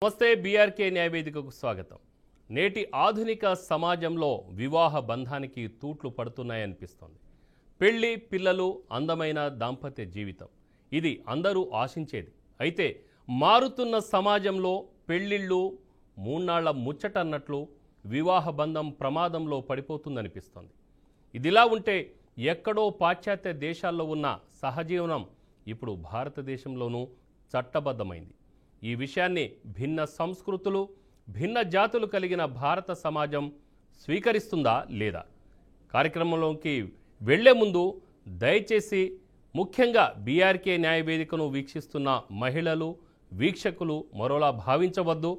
నమస్తే బీఆర్కే న్యాయవేదికకు స్వాగతం. నేటి ఆధునిక సమాజంలో వివాహ బంధానికి తూట్లు పడుతున్నాయనిపిస్తోంది. పెళ్లి, పిల్లలు, అందమైన దాంపత్య జీవితం ఇది అందరూ ఆశించేది. అయితే మారుతున్న సమాజంలో పెళ్లిళ్ళు మూన్నాళ్ల ముచ్చటన్నట్లు వివాహ బంధం ప్రమాదంలో పడిపోతుందనిపిస్తోంది. ఇదిలా ఉంటే ఎక్కడో పాశ్చాత్య దేశాల్లో ఉన్న సహజీవనం ఇప్పుడు భారతదేశంలోనూ చట్టబద్ధమైంది. ఈ విషయాన్ని భిన్న సంస్కృతులు, భిన్న జాతులు కలిగిన భారత సమాజం స్వీకరిస్తుందా లేదా? కార్యక్రమంలోకి వెళ్లే ముందు దయచేసి ముఖ్యంగా బీఆర్కే న్యాయవేదికను వీక్షిస్తున్న మహిళలు, వీక్షకులు మరోలా భావించవద్దు.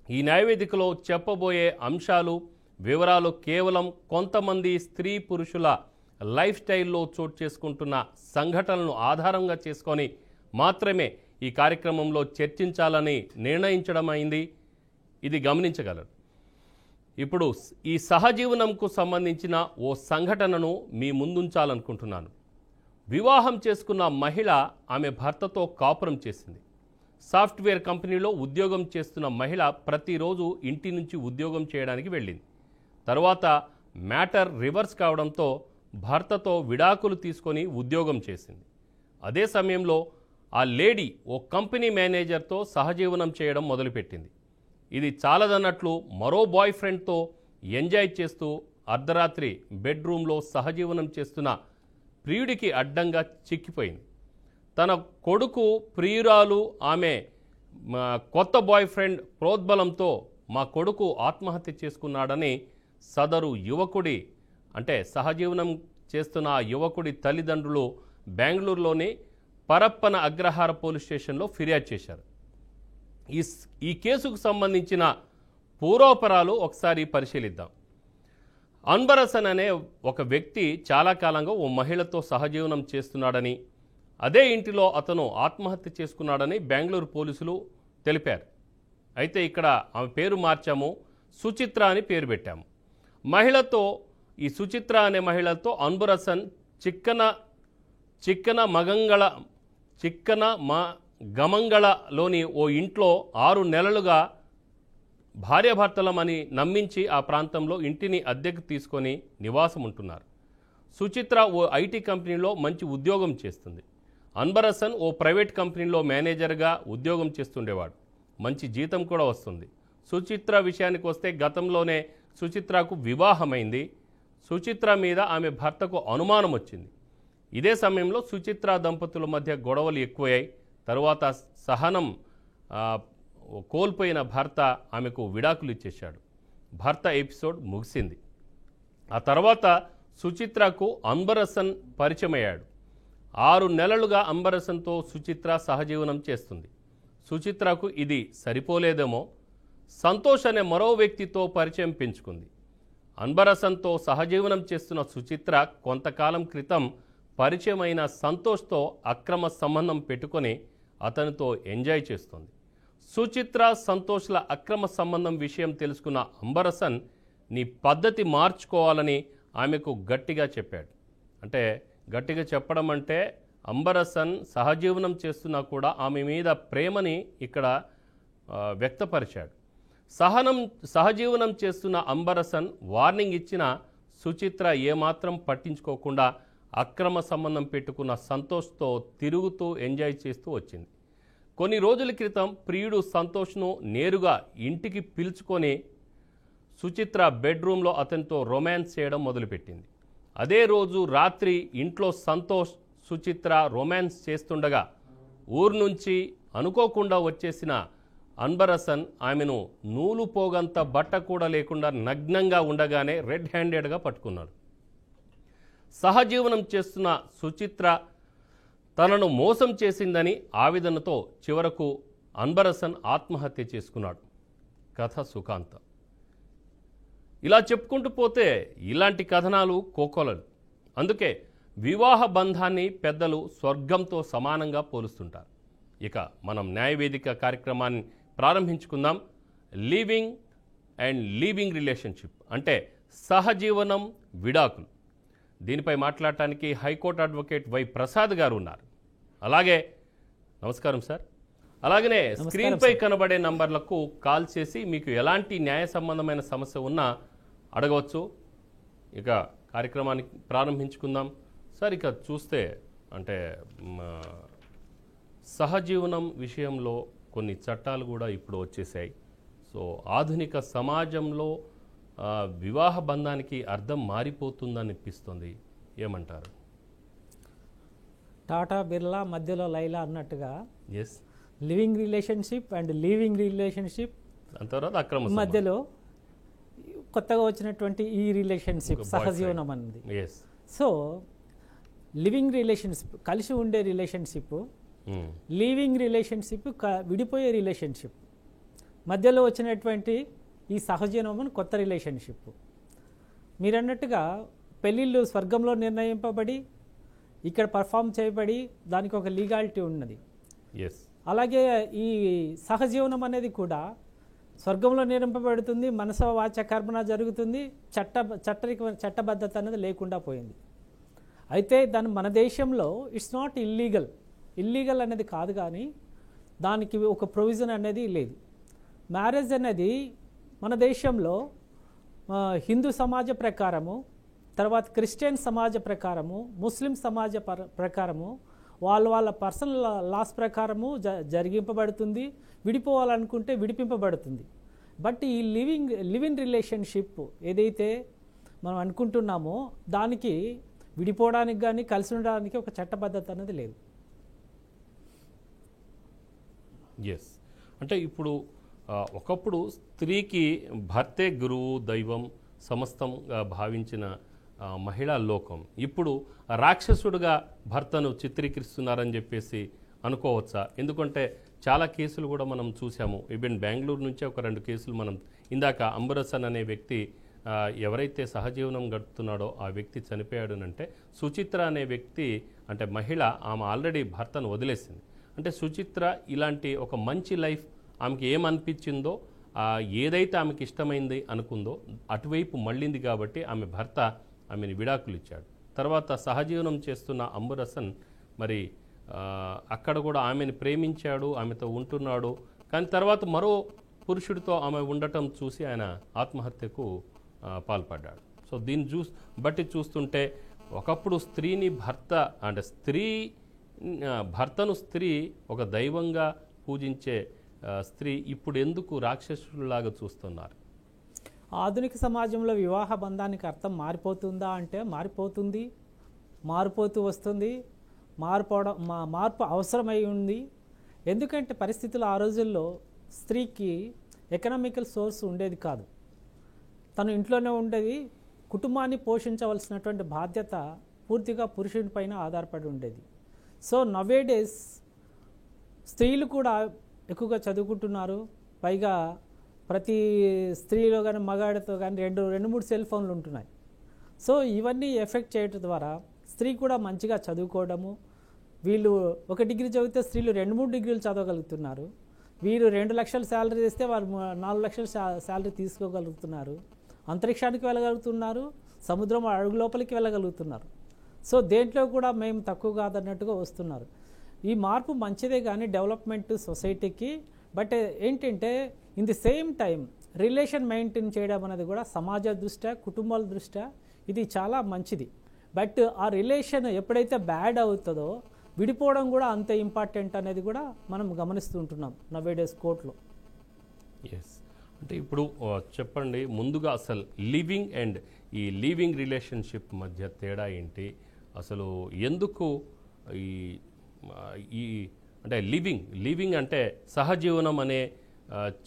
ఈ న్యాయవేదికలో చెప్పబోయే అంశాలు, వివరాలు కేవలం కొంతమంది స్త్రీ పురుషుల లైఫ్ స్టైల్లో చోటు చేసుకుంటున్న సంఘటనలను ఆధారంగా చేసుకొని మాత్రమే ఈ కార్యక్రమంలో చర్చించాలని నిర్ణయించడమైంది. ఇది గమనించగలరు. ఇప్పుడు ఈ సహజీవనంకు సంబంధించిన ఓ సంఘటనను మీ ముందుంచాలనుకుంటున్నాను. వివాహం చేసుకున్న మహిళ ఆమె భర్తతో కాపురం చేసింది. సాఫ్ట్వేర్ కంపెనీలో ఉద్యోగం చేస్తున్న మహిళ ప్రతిరోజు ఇంటి నుంచి ఉద్యోగం చేయడానికి వెళ్ళింది. తర్వాత మ్యాటర్ రివర్స్ కావడంతో భర్తతో విడాకులు తీసుకొని ఉద్యోగం చేసింది. అదే సమయంలో ఆ లేడీ ఓ కంపెనీ మేనేజర్తో సహజీవనం చేయడం మొదలుపెట్టింది. ఇది చాలదన్నట్లు మరో బాయ్ ఫ్రెండ్తో ఎంజాయ్ చేస్తూ అర్ధరాత్రి బెడ్రూమ్లో సహజీవనం చేస్తున్న ప్రియుడికి అడ్డంగా చిక్కిపోయింది. తన కొడుకు, ప్రియురాలు, ఆమె కొత్త బాయ్ ఫ్రెండ్ ప్రోద్బలంతో మా కొడుకు ఆత్మహత్య చేసుకున్నాడని సదరు యువకుడి అంటే సహజీవనం చేస్తున్న ఆ యువకుడి తల్లిదండ్రులు బెంగళూరులోని పరప్పన అగ్రహార పోలీస్ స్టేషన్లో ఫిర్యాదు చేశారు. ఈ కేసుకు సంబంధించిన పూర్వాపరాలు ఒకసారి పరిశీలిద్దాం. అన్బరసన్ అనే ఒక వ్యక్తి చాలా కాలంగా ఓ మహిళతో సహజీవనం చేస్తున్నాడని, అదే ఇంటిలో అతను ఆత్మహత్య చేసుకున్నాడని బెంగళూరు పోలీసులు తెలిపారు. అయితే ఇక్కడ ఆమె పేరు మార్చాము, సుచిత్ర అని పేరు పెట్టాము. ఈ సుచిత్ర అనే మహిళతో అన్బరసన్ చిక్కన గమంగళలోని ఓ ఇంట్లో 6 నెలలుగా భార్యాభర్తలమని నమ్మించి ఆ ప్రాంతంలో ఇంటిని అద్దెకు తీసుకొని నివాసం ఉంటున్నారు. సుచిత్ర ఓ ఐటీ కంపెనీలో మంచి ఉద్యోగం చేస్తుంది. అన్బరసన్ ఓ ప్రైవేట్ కంపెనీలో మేనేజర్గా ఉద్యోగం చేస్తుండేవాడు. మంచి జీతం కూడా వస్తుంది. సుచిత్ర విషయానికి వస్తే గతంలోనే సుచిత్రకు వివాహమైంది. సుచిత్ర మీద ఆమె భర్తకు అనుమానం వచ్చింది. ఇదే సమయంలో సుచిత్ర దంపతుల మధ్య గొడవలు ఎక్కువయ్యాయి. తరువాత సహనం కోల్పోయిన భర్త ఆమెకు విడాకులు ఇచ్చేశాడు. భర్త ఎపిసోడ్ ముగిసింది. ఆ తర్వాత సుచిత్రకు అన్బరసన్ పరిచయమయ్యాడు. 6 నెలలుగా అన్బరసన్తో సుచిత్ర సహజీవనం చేస్తుంది. సుచిత్రకు ఇది సరిపోలేదేమో సంతోష్ అనే మరో వ్యక్తితో పరిచయం పెంచుకుంది. అన్బరసన్తో సహజీవనం చేస్తున్న సుచిత్ర కొంతకాలం క్రితం పరిచయమైన సంతోష్తో అక్రమ సంబంధం పెట్టుకొని అతనితో ఎంజాయ్ చేస్తుంది. సుచిత్ర, సంతోష్ల అక్రమ సంబంధం విషయం తెలుసుకున్న అన్బరసన్ నీ పద్ధతి మార్చుకోవాలని ఆమెకు గట్టిగా చెప్పాడు. అంటే గట్టిగా చెప్పడం అంటే అన్బరసన్ సహజీవనం చేస్తున్నా కూడా ఆమె మీద ప్రేమని ఇక్కడ వ్యక్తపరిచాడు. సహజీవనం చేస్తున్న అన్బరసన్ వార్నింగ్ ఇచ్చిన సుచిత్ర ఏమాత్రం పట్టించుకోకుండా అక్రమ సంబంధం పెట్టుకున్న సంతోష్తో తిరుగుతూ ఎంజాయ్ చేస్తూ వచ్చింది. కొన్ని రోజుల క్రితం ప్రియుడు సంతోష్ను నేరుగా ఇంటికి పిలుచుకొని సుచిత్ర బెడ్రూమ్లో అతనితో రొమాన్స్ చేయడం మొదలుపెట్టింది. అదే రోజు రాత్రి ఇంట్లో సంతోష్, సుచిత్ర రొమాన్స్ చేస్తుండగా ఊరు నుంచి అనుకోకుండా వచ్చేసిన అన్బరసన్ ఆమెను నూలు పోగంత బట్ట కూడా లేకుండా నగ్నంగా ఉండగానే రెడ్ హ్యాండెడ్గా పట్టుకున్నాడు. సహజీవనం చేస్తున్న సుచిత్ర తనను మోసం చేసిందని ఆవేదనతో చివరకు అన్బరసన్ ఆత్మహత్య చేసుకున్నాడు. కథ సుఖాంతం. ఇలా చెప్పుకుంటూ పోతే ఇలాంటి కథనాలు కోకొలలు. అందుకే వివాహ బంధాన్ని పెద్దలు స్వర్గంతో సమానంగా పోలుస్తుంటారు. ఇక మనం న్యాయవేదిక కార్యక్రమాన్ని ప్రారంభించుకుందాం. లీవింగ్ రిలేషన్షిప్ అంటే సహజీవనం, విడాకులు. దీనిపై మాట్లాడటానికి హైకోర్టు అడ్వకేట్ వై ప్రసాద్ గారు ఉన్నారు. అలాగే నమస్కారం సార్. అలాగనే స్క్రీన్పై కనబడే నంబర్లకు కాల్ చేసి మీకు ఎలాంటి న్యాయ సంబంధమైన సమస్య ఉన్నా అడగవచ్చు. ఇక కార్యక్రమాన్ని ప్రారంభించుకుందాం. సార్, ఇక చూస్తే అంటే సహజీవనం విషయంలో కొన్ని చట్టాలు కూడా ఇప్పుడు వచ్చేసాయి. సో ఆధునిక సమాజంలో వివాహ బంధానికి అర్థం మారిపోతుందని అనిపిస్తుంది. ఏమంటారు? టాటా బిర్లా మధ్యలో లైలా అన్నట్టుగా yes, living relationship and leaving relationship అంతవరకు అక్రమ మధ్యలో కొత్తగా వచ్చినటువంటి ఈ రిలేషన్షిప్ సహజీవనం అనేది. సో లివింగ్ రిలేషన్షిప్ కలిసి ఉండే రిలేషన్షిప్, లీవింగ్ రిలేషన్షిప్ విడిపోయే రిలేషన్షిప్, మధ్యలో వచ్చినటువంటి ఈ సహజీవనం కొత్త రిలేషన్షిప్. మీరు అన్నట్టుగా పెళ్ళిళ్ళు స్వర్గంలో నిర్ణయింపబడి ఇక్కడ పర్ఫామ్ చేయబడి దానికి ఒక లీగాలిటీ ఉన్నది. అలాగే ఈ సహజీవనం అనేది కూడా స్వర్గంలో నిర్మింపబడుతుంది, మనస వాచ కర్మన జరుగుతుంది, చట్టబద్ధత అనేది లేకుండా పోయింది. అయితే దాని మన దేశంలో ఇట్స్ నాట్ ఇల్లీగల్ అనేది కాదు, కానీ దానికి ఒక ప్రొవిజన్ అనేది లేదు. మ్యారేజ్ అనేది మన దేశంలో హిందూ సమాజ ప్రకారము, తర్వాత క్రిస్టియన్ సమాజ ప్రకారము, ముస్లిం సమాజ ప్రకారము వాళ్ళ పర్సనల్ లాస్ ప్రకారము జరిగింపబడుతుంది. విడిపోవాలనుకుంటే విడిపింపబడుతుంది. బట్ ఈ లివింగ్ రిలేషన్షిప్ ఏదైతే మనం అనుకుంటున్నామో దానికి విడిపోవడానికి కానీ కలిసి ఉండడానికి ఒక చట్టబద్ధత అనేది లేదు. ఎస్, అంటే ఇప్పుడు ఒకప్పుడు స్త్రీకి భర్తే గురువు దైవం సమస్తంగా భావించిన మహిళా లోకం ఇప్పుడు రాక్షసుడుగా భర్తను చిత్రీకరిస్తున్నారని చెప్పేసి అనుకోవచ్చా? ఎందుకంటే చాలా కేసులు కూడా మనం చూసాము. ఈవెన్ బెంగళూరు నుంచే ఒక 2 కేసులు మనం ఇందాక అంబరసన్ అనే వ్యక్తి ఎవరైతే సహజీవనం గడుపుతున్నాడో ఆ వ్యక్తి చనిపోయాడు అంటే సుచిత్ర అనే వ్యక్తి అంటే మహిళ ఆమె ఆల్రెడీ భర్తను వదిలేసింది. అంటే సుచిత్ర ఇలాంటి ఒక మంచి లైఫ్ ఆమెకి ఏమనిపించిందో ఏదైతే ఆమెకి ఇష్టమైంది అనుకుందో అటువైపు మళ్ళింది కాబట్టి ఆమె భర్త ఆమెను విడాకులు ఇచ్చాడు. తర్వాత సహజీవనం చేస్తున్న అంబరసన్ మరి అక్కడ కూడా ఆమెను ప్రేమించాడు, ఆమెతో ఉంటున్నాడు. కానీ తర్వాత మరో పురుషుడితో ఆమె ఉండటం చూసి ఆయన ఆత్మహత్యకు పాల్పడ్డాడు. సో దీన్ని బట్టి చూస్తుంటే ఒకప్పుడు స్త్రీని భర్తను స్త్రీ ఒక దైవంగా పూజించే స్త్రీ ఇప్పుడు ఎందుకు రాక్షసులాగా చూస్తున్నారు? ఆధునిక సమాజంలో వివాహ బంధానికి అర్థం మారిపోతుందా అంటే మారిపోతుంది, మారిపోతూ వస్తుంది. మార్పు అవసరమై ఉంది. ఎందుకంటే పరిస్థితులు ఆ రోజుల్లో స్త్రీకి ఎకనామికల్ సోర్స్ ఉండేది కాదు. తను ఇంట్లోనే ఉండేది. కుటుంబాన్ని పోషించవలసినటువంటి బాధ్యత పూర్తిగా పురుషుని పైన ఆధారపడి ఉండేది. సో నవేడేస్ స్త్రీలు కూడా ఎక్కువగా చదువుకుంటున్నారు. పైగా ప్రతి స్త్రీలో కానీ మగాడితో కానీ 2-3 సెల్ ఫోన్లు ఉంటున్నాయి. సో ఇవన్నీ ఎఫెక్ట్ చేయడం ద్వారా స్త్రీ కూడా మంచిగా చదువుకోవడము, వీళ్ళు 1 డిగ్రీ చదివితే స్త్రీలు 2-3 డిగ్రీలు చదవగలుగుతున్నారు. వీరు 2 లక్షల శాలరీ ఇస్తే వారు 4 లక్షల శాలరీ తీసుకోగలుగుతున్నారు. అంతరిక్షానికి వెళ్ళగలుగుతున్నారు, సముద్రం అడుగు లోపలికి వెళ్ళగలుగుతున్నారు. సో దేంట్లో కూడా మేము తక్కువ కాదన్నట్టుగా వస్తున్నారు. ఈ మార్పు మంచిదే కానీ డెవలప్మెంట్ సొసైటీకి. బట్ ఏంటంటే in the same time relation maintain చేయడం అనేది కూడా సమాజ దృష్ట్యా, కుటుంబాల దృష్ట్యా ఇది చాలా మంచిది. బట్ ఆ రిలేషన్ ఎప్పుడైతే బ్యాడ్ అవుతుందో విడిపోవడం కూడా అంతే ఇంపార్టెంట్ అనేది కూడా మనం గమనిస్తూ ఉంటున్నాం నవేడేస్ కోర్టులో. ఎస్, అంటే ఇప్పుడు చెప్పండి ముందుగా అసలు లివింగ్ అండ్ ఈ లీవింగ్ రిలేషన్షిప్ మధ్య తేడా ఏంటి? అసలు ఎందుకు ఈ అంటే లివింగ్ అంటే సహజీవనం అనే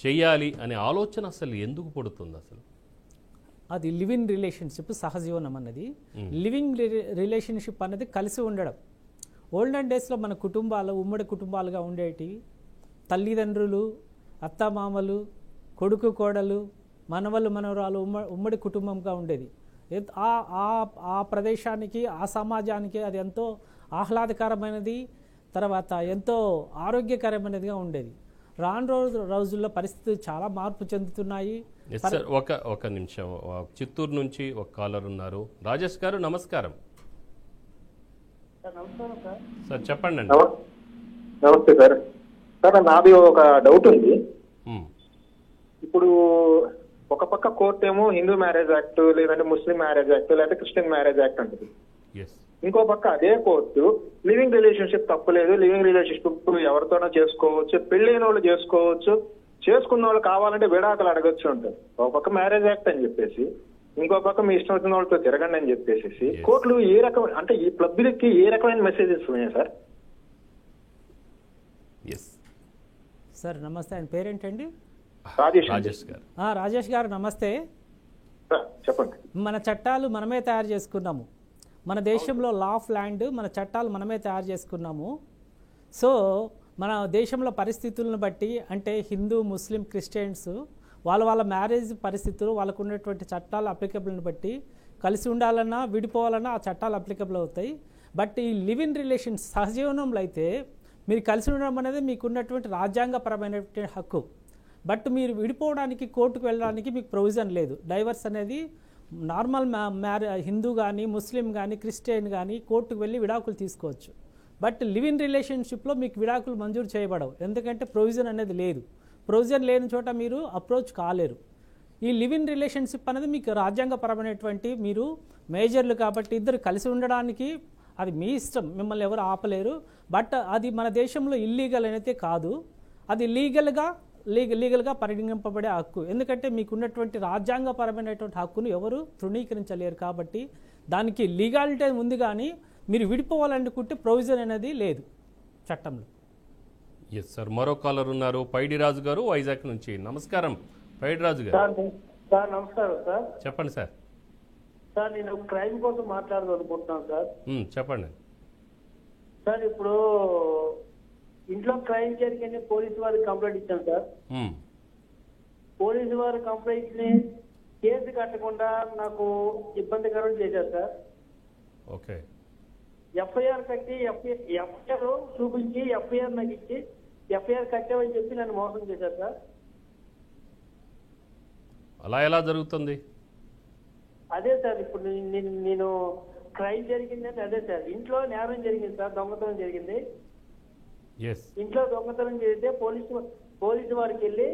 చెయ్యాలి అనే ఆలోచన అసలు ఎందుకు పుడుతుంది? అసలు అది లివింగ్ రిలేషన్షిప్ సహజీవనం అన్నది. లివింగ్ రిలేషన్షిప్ అనేది కలిసి ఉండడం. ఓల్డెన్ డేస్లో మన కుటుంబాలు ఉమ్మడి కుటుంబాలుగా ఉండేటివి. తల్లిదండ్రులు, అత్తమామలు, కొడుకు కోడలు, మనవలు మనవరాలు ఉమ్మడి కుటుంబంగా ఉండేది. ఆ ప్రదేశానికి, ఆ సమాజానికి అది ఎంతో ఆహ్లాదకరమైనది, తర్వాత ఎంతో ఆరోగ్యకరమైనదిగా ఉండేది. రాను రోజుల్లో పరిస్థితులు చాలా మార్పు చెందుతున్నాయి. ఒక నిమిషం, చిత్తూరు నుంచి ఒక కాలర్ ఉన్నారు. రాజేష్ గారు నమస్కారం. సార్ చెప్పండి అండి. నమస్తే సార్. సార్ నాది ఒక డౌట్ ఉంది. ఉమ్, ఇప్పుడు ఒక పక్క కోర్టు ఏమో హిందూ మ్యారేజ్ యాక్ట్, లేదంటే ముస్లిం మ్యారేజ్ యాక్ట్, లేదంటే క్రిస్టియన్ మ్యారేజ్ యాక్ట్ అంటుంది. ఎస్ ఇంకో పక్క అదే కోర్టు లివింగ్ రిలేషన్షిప్ తప్పులేదు, లివింగ్ రిలేషన్షిప్ ఎవరితోనో చేసుకోవచ్చు, పెళ్ళైన వాళ్ళు చేసుకోవచ్చు, చేసుకున్న వాళ్ళు కావాలంటే విడాకులు అడగొచ్చు అంటారు. ఒక పక్క మ్యారేజ్ యాక్ట్ అని చెప్పేసి, ఇంకో పక్క మీ ఇష్టం వచ్చిన వాళ్ళతో తిరగండి అని చెప్పేసి కోర్టులు ఏ రకమైన, అంటే ఈ పబ్లిక్ ఏ రకమైన మెసేజెస్ ఉన్నాయి సార్? ఎస్ సార్ నమస్తే, ఆయన పేరేంటండి? రాజేష్ గారు. రాజేష్ గారు నమస్తే. సార్ చెప్పండి. మన చట్టాలు మనమే తయారు చేసుకున్నాము. మన దేశంలో లా ఆఫ్ ల్యాండ్, మన చట్టాలు మనమే తయారు చేసుకున్నాము. సో మన దేశంలో పరిస్థితులను బట్టి, అంటే హిందూ, ముస్లిం, క్రిస్టియన్స్ వాళ్ళ మ్యారేజ్ పరిస్థితులు, వాళ్ళకు ఉన్నటువంటి చట్టాలు అప్లికబుల్ని బట్టి కలిసి ఉండాలన్నా విడిపోవాలన్నా ఆ చట్టాలు అప్లికబుల్ అవుతాయి. బట్ ఈ లివ్ ఇన్ రిలేషన్స్ సహజీవనంలో అయితే మీరు కలిసి ఉండడం అనేది మీకు ఉన్నటువంటి రాజ్యాంగపరమైనటువంటి హక్కు. బట్ మీరు విడిపోవడానికి కోర్టుకు వెళ్ళడానికి మీకు ప్రొవిజన్ లేదు. డైవర్స్ అనేది నార్మల్ హిందూ కానీ, ముస్లిం కానీ, క్రిస్టియన్ కానీ కోర్టుకు వెళ్ళి విడాకులు తీసుకోవచ్చు. బట్ లివ్ ఇన్ రిలేషన్షిప్లో మీకు విడాకులు మంజూరు చేయబడవు, ఎందుకంటే ప్రొవిజన్ అనేది లేదు. ప్రొవిజన్ లేని చోట మీరు అప్రోచ్ కాలేరు. ఈ లివ్ ఇన్ రిలేషన్షిప్ అనేది మీకు రాజ్యాంగపరమైనటువంటి, మీరు మేజర్లు కాబట్టి ఇద్దరు కలిసి ఉండడానికి అది మీ ఇష్టం, మిమ్మల్ని ఎవరు ఆపలేరు. బట్ అది మన దేశంలో ఇల్లీగల్ అయితే కాదు, అది లీగల్గా పరిగణింపబడే హక్కు. ఎందుకంటే మీకు ఉన్నటువంటి రాజ్యాంగపరమైనటువంటి హక్కును ఎవరు తృణీకరించలేరు. కాబట్టి దానికి లీగాలిటీ ఉంది, కానీ మీరు విడిపోవాలనుకుంటే ప్రొవిజన్ అనేది లేదు చట్టంలో. ఎస్ సార్, మరో కాలర్ ఉన్నారు, పైడిరాజు గారు వైజాగ్ నుంచి. నమస్కారం పైడిరాజు గారు. సార్ నమస్కారం సార్. చెప్పండి సార్. సార్ నేను క్రైమ్ కోసం మాట్లాడాలనుకుంటున్నాను సార్. చెప్పండి సార్. ఇప్పుడు ఇంట్లో క్రైమ్ జరిగింది, పోలీసు వారికి కంప్లైంట్ ఇచ్చాను సార్. పోలీసు వారి కంప్లైంట్ ని కేసు కట్టకుండా నాకు ఇబ్బందికరం చేశారు సార్. ఓకే. ఎఫ్ఐఆర్ కట్టి ఎఫ్ఐఆర్ చూపించి ఎఫ్ఐఆర్ నాకు ఇచ్చి ఎఫ్ఐఆర్ కట్టామని చెప్పి నన్ను మోసం చేశారు సార్. అలా ఎలా జరుగుతుంది? అదే సార్, ఇప్పుడు నేను క్రైమ్ జరిగిందంటే అదే సార్, ఇంట్లో నేరం జరిగింది సార్, దొంగతనం జరిగింది. ఇంట్లో దొంగతనం చేస్తే పోలీసు వారికి వెళ్ళి,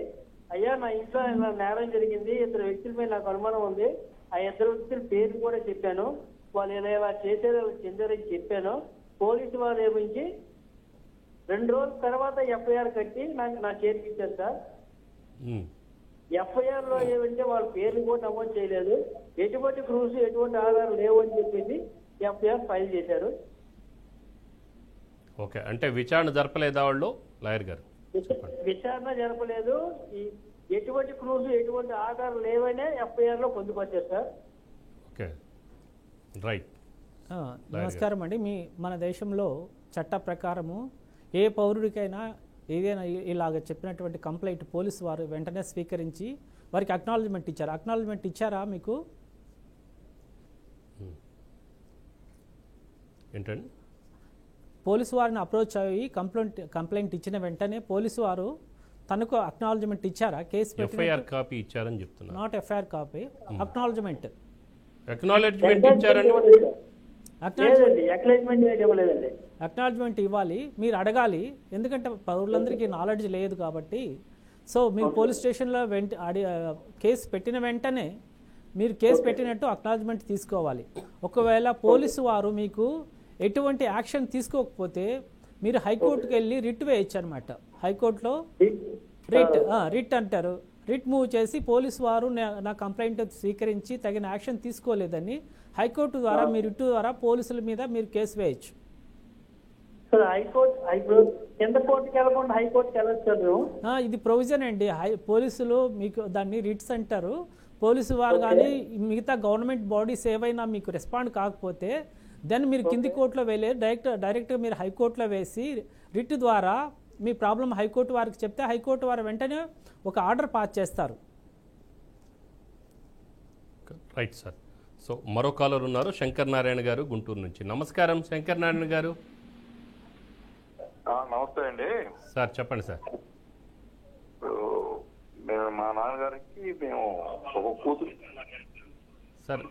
అయ్యా నా ఇంట్లో నేరం జరిగింది, ఇద్దరు వ్యక్తుల మీద నాకు అనుమానం ఉంది, ఆ ఇద్దరు వ్యక్తుల పేర్లు కూడా చెప్పాను, వాళ్ళు ఇలా చేశారో చెందారని చెప్పాను. పోలీసు వారు ఏమించి 2 రోజుల తర్వాత ఎఫ్ఐఆర్ కట్టి నా చేతికి ఇచ్చారు సార్. ఎఫ్ఐఆర్ లో ఏమంటే వాళ్ళ పేర్లు కూడా నమోదు చేయలేదు, ఎటువంటి ప్రూఫ్స్ ఎటువంటి ఆధారాలు లేవు అని చెప్పేసి ఎఫ్ఐఆర్ ఫైల్ చేశారు. ఓకే, అంటే విచారణ జరపలేదా వాళ్ళు? లాయర్ గారు విచారణ జరపలేదు, ఎటువంటి ప్రూఫ్స్ ఎటువంటి ఆధారాలు లేవనే ఎఫ్ఐఆర్ లో పొందుపరిచారు సార్. Okay right. నమస్కారం అండి. మన దేశంలో చట్ట ప్రకారము ఏ పౌరుడికైనా ఏదైనా ఇలాగ చెప్పినటువంటి కంప్లైంట్ పోలీసు వారు వెంటనే స్వీకరించి వారికి అక్నాలజ్మెంట్ ఇచ్చారు. అక్నాలజ్మెంట్ ఇచ్చారా మీకు? ఏంటండి? పోలీసు వారిని అప్రోచ్ అయ్యి కంప్లైంట్ ఇచ్చిన వెంటనే పోలీసు వారు తనకు అక్నాలజ్మెంట్ ఇచ్చారా? కేసు ఎఫ్ఐఆర్ కాపీ ఇచ్చారని చెప్తున్నారు. నాట్ ఎఫ్ఐఆర్ కాపీ, అక్నాలజ్మెంట్ ఇచ్చారండి. అక్నాలజ్మెంట్ ఇవ్వాలి, మీరు అడగాలి, ఎందుకంటే పౌరులందరికీ నాలెడ్జ్ లేదు కాబట్టి. సో మీరు పోలీస్ స్టేషన్లో కేసు పెట్టిన వెంటనే మీరు కేసు పెట్టినట్టు అక్నాలజ్మెంట్ తీసుకోవాలి. ఒకవేళ పోలీసు వారు మీకు ఎటువంటి యాక్షన్ తీసుకోకపోతే మీరు హైకోర్టుకు వెళ్ళి రిట్ వేయచ్చు అనమాట. హైకోర్టులో రిట్ అంటారు. రిట్ మూవ్ చేసి పోలీసు వారు నా కంప్లైంట్ స్వీకరించి తగిన యాక్షన్ తీసుకోలేదని హైకోర్టు ద్వారా మీ రిట్ ద్వారా పోలీసుల మీద మీరు కేసు వేయచ్చు. ఇది ప్రొవిజన్ అండి. పోలీసులు మీకు దాన్ని రిట్స్ అంటారు. పోలీసు వారు కానీ మిగతా గవర్నమెంట్ బాడీస్ ఏవైనా మీకు రెస్పాండ్ కాకపోతే దెన్ మీరు కింది కోర్టులో వెళ్ళి డైరెక్ట్గా మీరు హైకోర్టులో వేసి రిట్ ద్వారా మీ ప్రాబ్లం హైకోర్టు వారికి చెప్తే హైకోర్టు వారు వెంటనే ఒక ఆర్డర్ పాస్ చేస్తారు. Right sir. సో మరో కాలర్ ఉన్నారు, శంకర్ నారాయణ గారు గుంటూరు నుంచి. నమస్కారం శంకర్ నారాయణ గారు. నమస్తే అండి సార్. చెప్పండి సార్. మా నాన్నగారికి మేము ఒక కూతురు. సార్